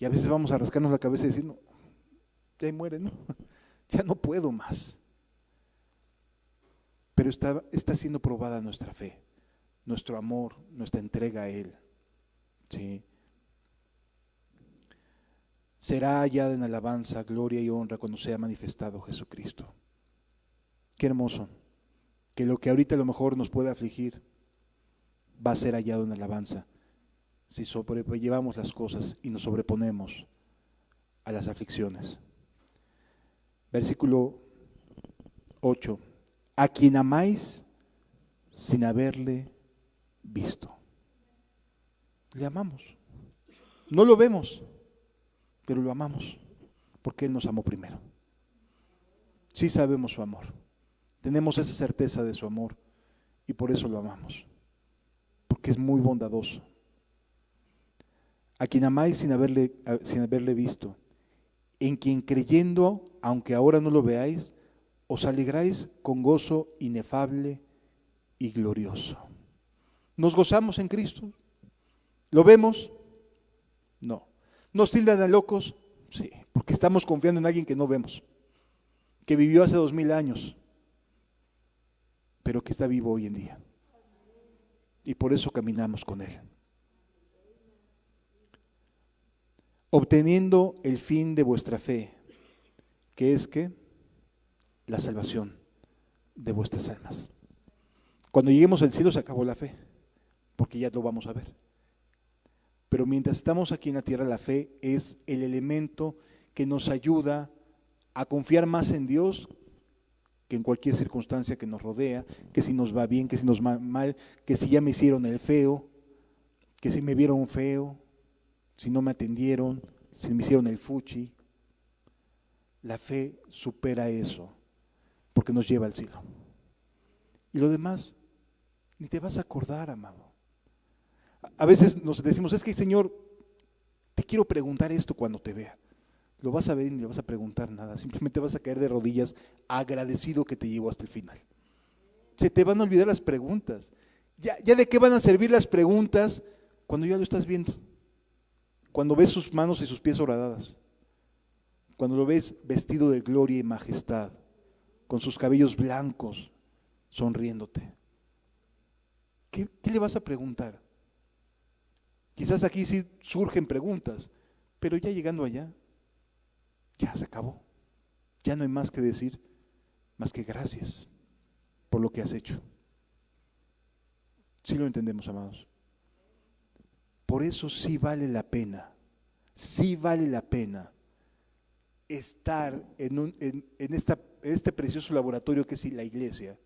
Y a veces vamos a rascarnos la cabeza y decir, no, ya ahí muere, ¿no? Ya no puedo más. Pero está siendo probada nuestra fe, nuestro amor, nuestra entrega a Él. ¿Sí? Será hallada en alabanza, gloria y honra cuando sea manifestado Jesucristo. Qué hermoso, que lo que ahorita a lo mejor nos puede afligir va a ser hallado en alabanza si sobrellevamos las cosas y nos sobreponemos a las aflicciones. Versículo 8. A quien amáis sin haberle visto. Le amamos. No lo vemos, pero lo amamos, porque Él nos amó primero. Sí sabemos su amor, tenemos esa certeza de su amor y por eso lo amamos, porque es muy bondadoso. A quien amáis sin haberle visto, en quien creyendo, aunque ahora no lo veáis, os alegráis con gozo inefable y glorioso. ¿Nos gozamos en Cristo? ¿Lo vemos? No. ¿Nos tildan a locos? Sí, porque estamos confiando en alguien que no vemos, que vivió hace 2000 años, pero que está vivo hoy en día. Y por eso caminamos con Él. Obteniendo el fin de vuestra fe, que es ¿qué? La salvación de vuestras almas. Cuando lleguemos al cielo se acabó la fe, porque ya lo vamos a ver. Pero mientras estamos aquí en la tierra, la fe es el elemento que nos ayuda a confiar más en Dios que en cualquier circunstancia que nos rodea, que si nos va bien, que si nos va mal, que si ya me hicieron el feo, que si me vieron feo, si no me atendieron, si me hicieron el fuchi. La fe supera eso, porque nos lleva al cielo. Y lo demás, ni te vas a acordar, amado. A veces nos decimos, es que Señor, te quiero preguntar esto cuando te vea. Lo vas a ver y ni le vas a preguntar nada, simplemente vas a caer de rodillas agradecido que te llevó hasta el final. Se te van a olvidar las preguntas. ¿Ya de qué van a servir las preguntas cuando ya lo estás viendo? Cuando ves sus manos y sus pies horadadas. Cuando lo ves vestido de gloria y majestad, con sus cabellos blancos, sonriéndote. ¿Qué le vas a preguntar? Quizás aquí sí surgen preguntas, pero ya llegando allá, ya se acabó. Ya no hay más que decir, más que gracias por lo que has hecho. Sí lo entendemos, amados. Por eso sí vale la pena estar en este precioso laboratorio que es la iglesia,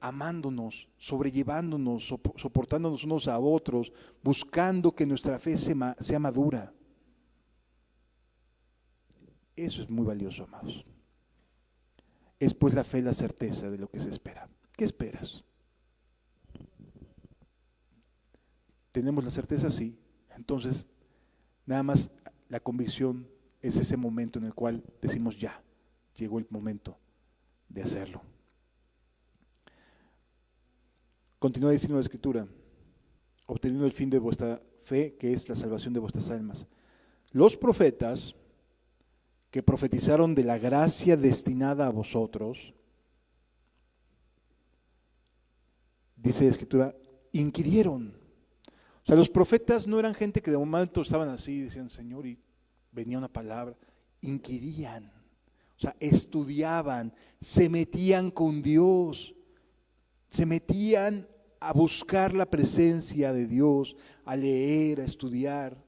amándonos, sobrellevándonos, soportándonos unos a otros, buscando que nuestra fe sea madura. Eso es muy valioso, amados. Es pues la fe la certeza de lo que se espera. ¿Qué esperas? ¿Tenemos la certeza? Sí. Entonces, nada más la convicción es ese momento en el cual decimos ya, llegó el momento de hacerlo. Continúa diciendo la Escritura, obteniendo el fin de vuestra fe, que es la salvación de vuestras almas. Los profetas que profetizaron de la gracia destinada a vosotros, dice la Escritura, inquirieron. O sea, los profetas no eran gente que de momento estaban así, decían Señor, y venía una palabra. Inquirían, o sea, estudiaban, se metían con Dios, se metían a buscar la presencia de Dios, a leer, a estudiar,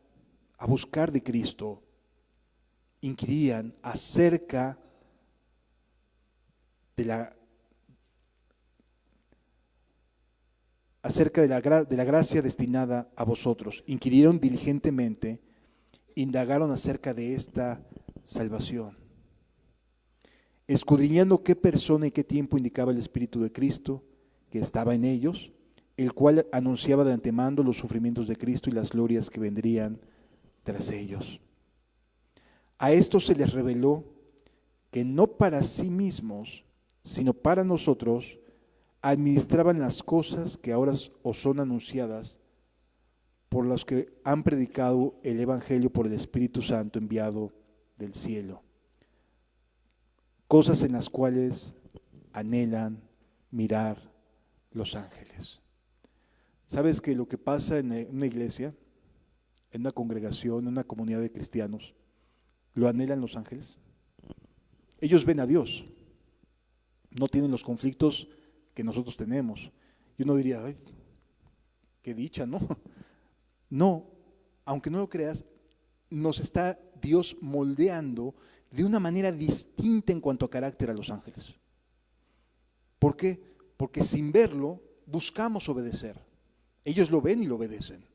a buscar de Cristo. Inquirían acerca de la gracia destinada a vosotros. Inquirieron diligentemente, indagaron acerca de esta salvación, escudriñando qué persona y qué tiempo indicaba el Espíritu de Cristo que estaba en ellos, el cual anunciaba de antemano los sufrimientos de Cristo y las glorias que vendrían tras ellos. A estos se les reveló que no para sí mismos, sino para nosotros, administraban las cosas que ahora os son anunciadas por los que han predicado el Evangelio por el Espíritu Santo enviado del cielo. Cosas en las cuales anhelan mirar los ángeles. ¿Sabes que lo que pasa en una iglesia, en una congregación, en una comunidad de cristianos, lo anhelan los ángeles? Ellos ven a Dios, no tienen los conflictos que nosotros tenemos. Y uno diría, ay, qué dicha, ¿no? No, aunque no lo creas, nos está Dios moldeando de una manera distinta en cuanto a carácter a los ángeles. ¿Por qué? Porque sin verlo buscamos obedecer. Ellos lo ven y lo obedecen.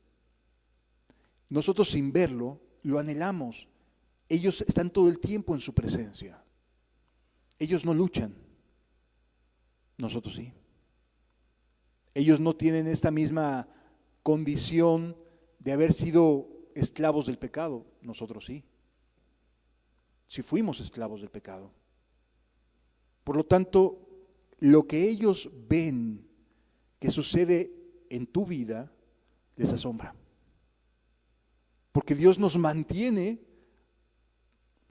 Nosotros sin verlo lo anhelamos. Ellos están todo el tiempo en su presencia. Ellos no luchan. Nosotros sí. Ellos no tienen esta misma condición de haber sido esclavos del pecado. Nosotros sí. Si fuimos esclavos del pecado. Por lo tanto, lo que ellos ven que sucede en tu vida les asombra. Porque Dios nos mantiene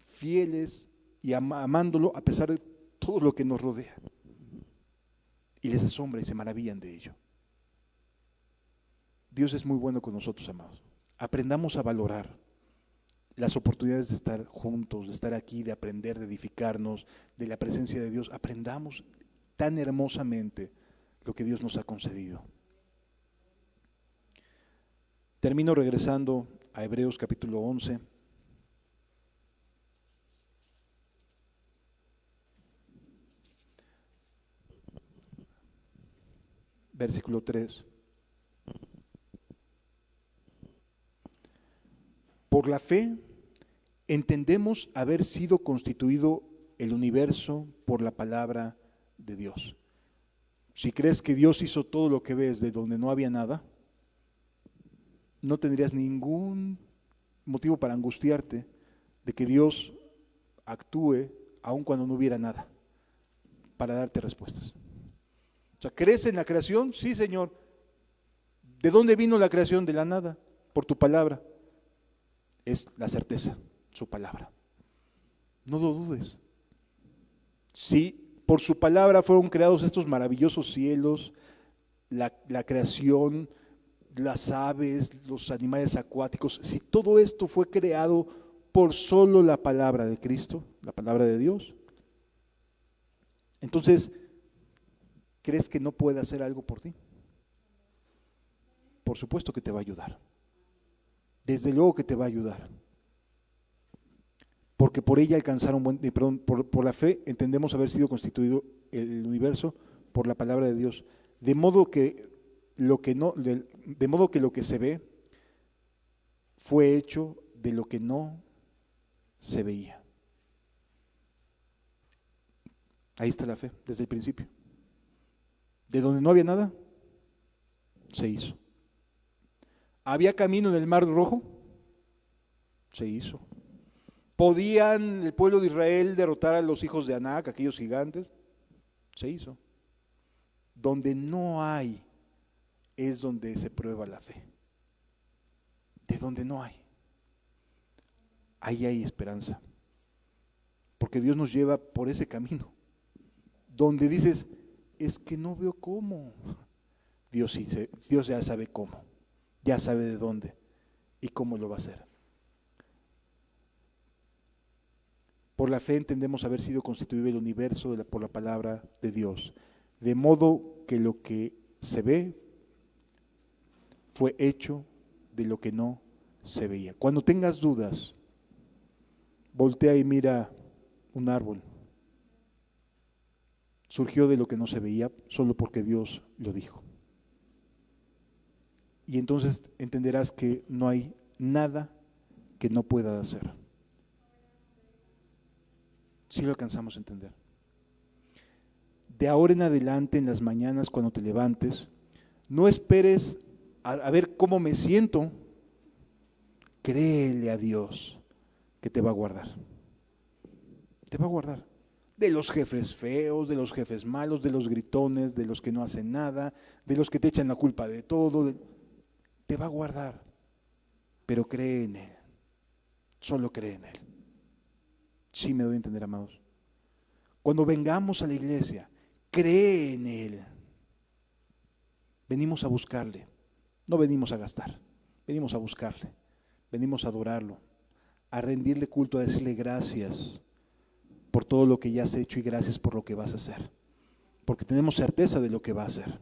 fieles y amándolo a pesar de todo lo que nos rodea. Y les asombra y se maravillan de ello. Dios es muy bueno con nosotros, amados. Aprendamos a valorar las oportunidades de estar juntos, de estar aquí, de aprender, de edificarnos, de la presencia de Dios. Aprendamos tan hermosamente lo que Dios nos ha concedido. Termino regresando a Hebreos capítulo 11. Versículo 3. Por la fe entendemos haber sido constituido el universo por la palabra de Dios. Si crees que Dios hizo todo lo que ves de donde no había nada, no tendrías ningún motivo para angustiarte de que Dios actúe aun cuando no hubiera nada para darte respuestas. O sea, ¿crees en la creación? Sí, Señor. ¿De dónde vino la creación? De la nada, por tu palabra. Es la certeza, su palabra. No lo dudes. Sí, por su palabra fueron creados estos maravillosos cielos, la creación, las aves, los animales acuáticos. Si todo esto fue creado por solo la palabra de Cristo, la palabra de Dios, entonces, ¿crees que no puede hacer algo por ti? Por supuesto que te va a ayudar. Desde luego que te va a ayudar. Porque por ella alcanzaron por la fe entendemos haber sido constituido el universo por la palabra de Dios, de modo que de modo que lo que se ve fue hecho de lo que no se veía. Ahí está la fe, desde el principio. De donde no había nada, se hizo. ¿Había camino en el Mar Rojo? Se hizo. ¿Podían el pueblo de Israel derrotar a los hijos de Anac, aquellos gigantes? Se hizo. Donde no hay es donde se prueba la fe. De donde no hay, ahí hay esperanza. Porque Dios nos lleva por ese camino. Donde dices, es que no veo cómo. Dios sí, Dios ya sabe cómo. Ya sabe de dónde y cómo lo va a hacer. Por la fe entendemos haber sido constituido el universo por la palabra de Dios, de modo que lo que se ve fue hecho de lo que no se veía. Cuando tengas dudas, voltea y mira un árbol. Surgió de lo que no se veía solo porque Dios lo dijo. Y entonces entenderás que no hay nada que no pueda hacer. Si lo alcanzamos a entender. De ahora en adelante, en las mañanas cuando te levantes, no esperes a ver cómo me siento. Créele a Dios que te va a guardar. Te va a guardar. De los jefes feos, de los jefes malos, de los gritones, de los que no hacen nada, de los que te echan la culpa de todo. Te va a guardar. Pero cree en Él. Solo cree en Él. Sí me doy a entender, amados. Cuando vengamos a la iglesia, cree en Él. Venimos a buscarle. No venimos a gastar. Venimos a buscarle. Venimos a adorarlo, a rendirle culto, a decirle gracias por todo lo que ya has hecho y gracias por lo que vas a hacer. Porque tenemos certeza de lo que va a hacer.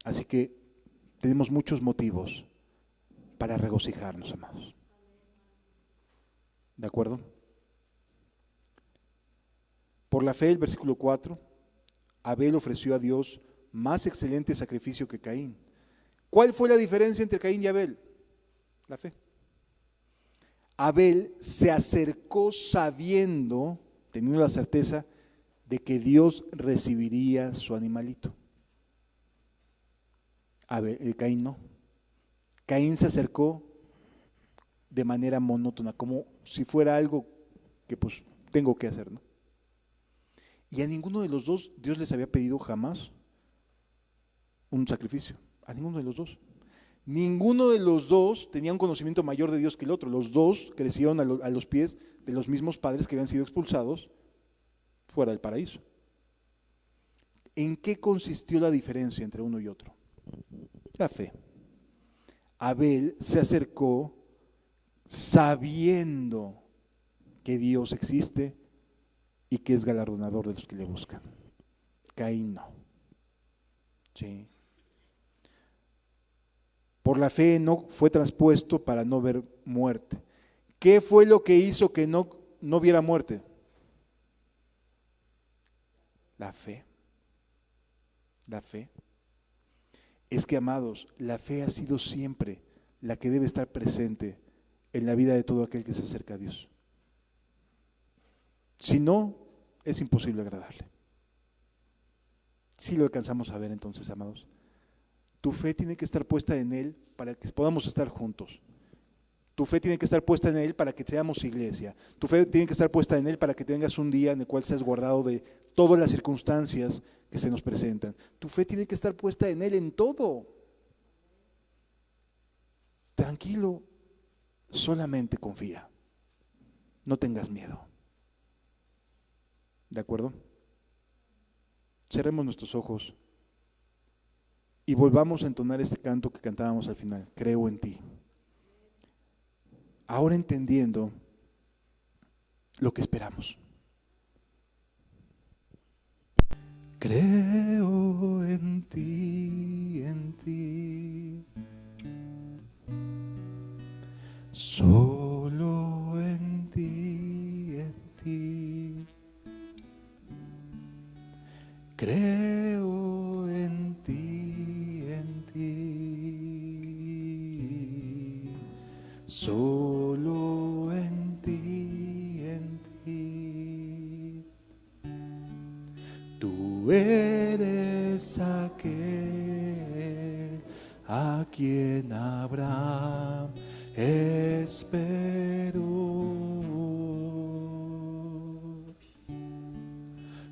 Así que tenemos muchos motivos para regocijarnos, amados. ¿De acuerdo? Por la fe, el versículo 4, Abel ofreció a Dios más excelente sacrificio que Caín. ¿Cuál fue la diferencia entre Caín y Abel? La fe. Abel se acercó sabiendo, teniendo la certeza de que Dios recibiría su animalito. Caín no. Caín se acercó de manera monótona, como si fuera algo que pues tengo que hacer, ¿no? Y a ninguno de los dos Dios les había pedido jamás un sacrificio, a ninguno de los dos. Ninguno de los dos tenía un conocimiento mayor de Dios que el otro. Los dos crecieron a los pies de los mismos padres que habían sido expulsados fuera del paraíso. ¿En qué consistió la diferencia entre uno y otro? La fe. Abel se acercó sabiendo que Dios existe y que es galardonador de los que le buscan. Caín no. Sí. Por la fe no fue traspuesto para no ver muerte. ¿Qué fue lo que hizo que no viera muerte? La fe. La fe. Es que, amados, la fe ha sido siempre la que debe estar presente en la vida de todo aquel que se acerca a Dios. Si no, es imposible agradarle. Si lo alcanzamos a ver entonces, amados. Tu fe tiene que estar puesta en Él para que podamos estar juntos. Tu fe tiene que estar puesta en Él para que seamos iglesia. Tu fe tiene que estar puesta en Él para que tengas un día en el cual seas guardado de todas las circunstancias que se nos presentan. Tu fe tiene que estar puesta en Él en todo. Tranquilo, solamente confía. No tengas miedo. ¿De acuerdo? Cerremos nuestros ojos y volvamos a entonar este canto que cantábamos al final. Creo en ti. Ahora entendiendo lo que esperamos. Creo en ti, solo en ti. solo en ti. Tú eres aquel a quien Abraham esperó.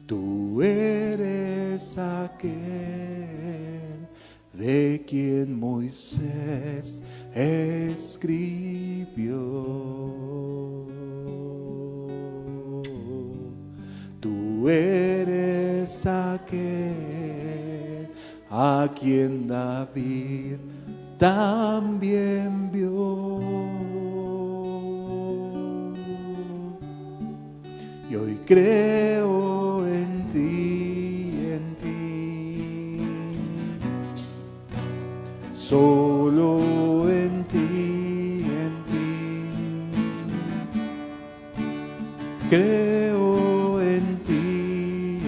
Tú eres aquel de quien Moisés escribió. Tú eres aquel a quien David también vio. Y hoy creo en ti, solo en ti, creo en ti,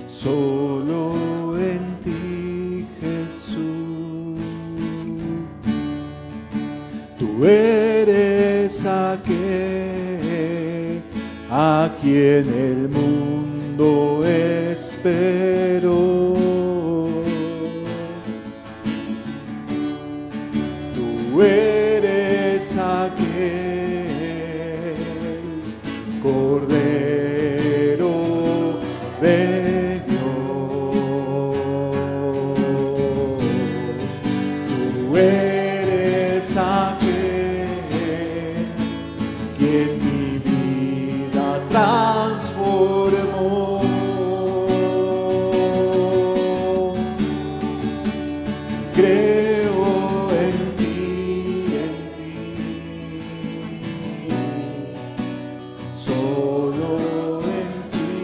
solo en ti, Jesús. Tú eres aquel a quien el mundo esperó. Tú eres aquel Cordero de Dios. Tú eres aquel quien mi vida transformó. Creo en ti, solo en ti,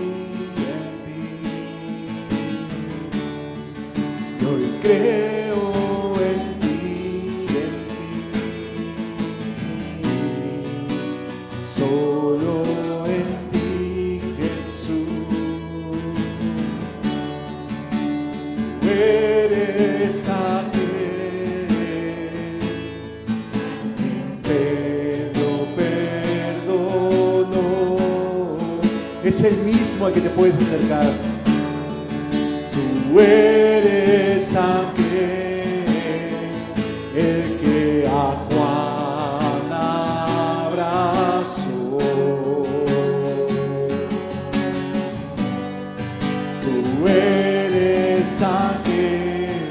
y hoy creo en ti, solo en ti, Jesús. Tú eres aquel quien Pedro perdonó. Es el mismo al que te puedes acercar. Tú eres aquel el que a Juan abrazó. Tú eres aquel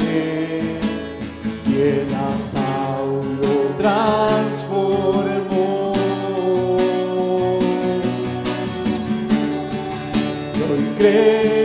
quien a Saulo transformó. Y hoy creo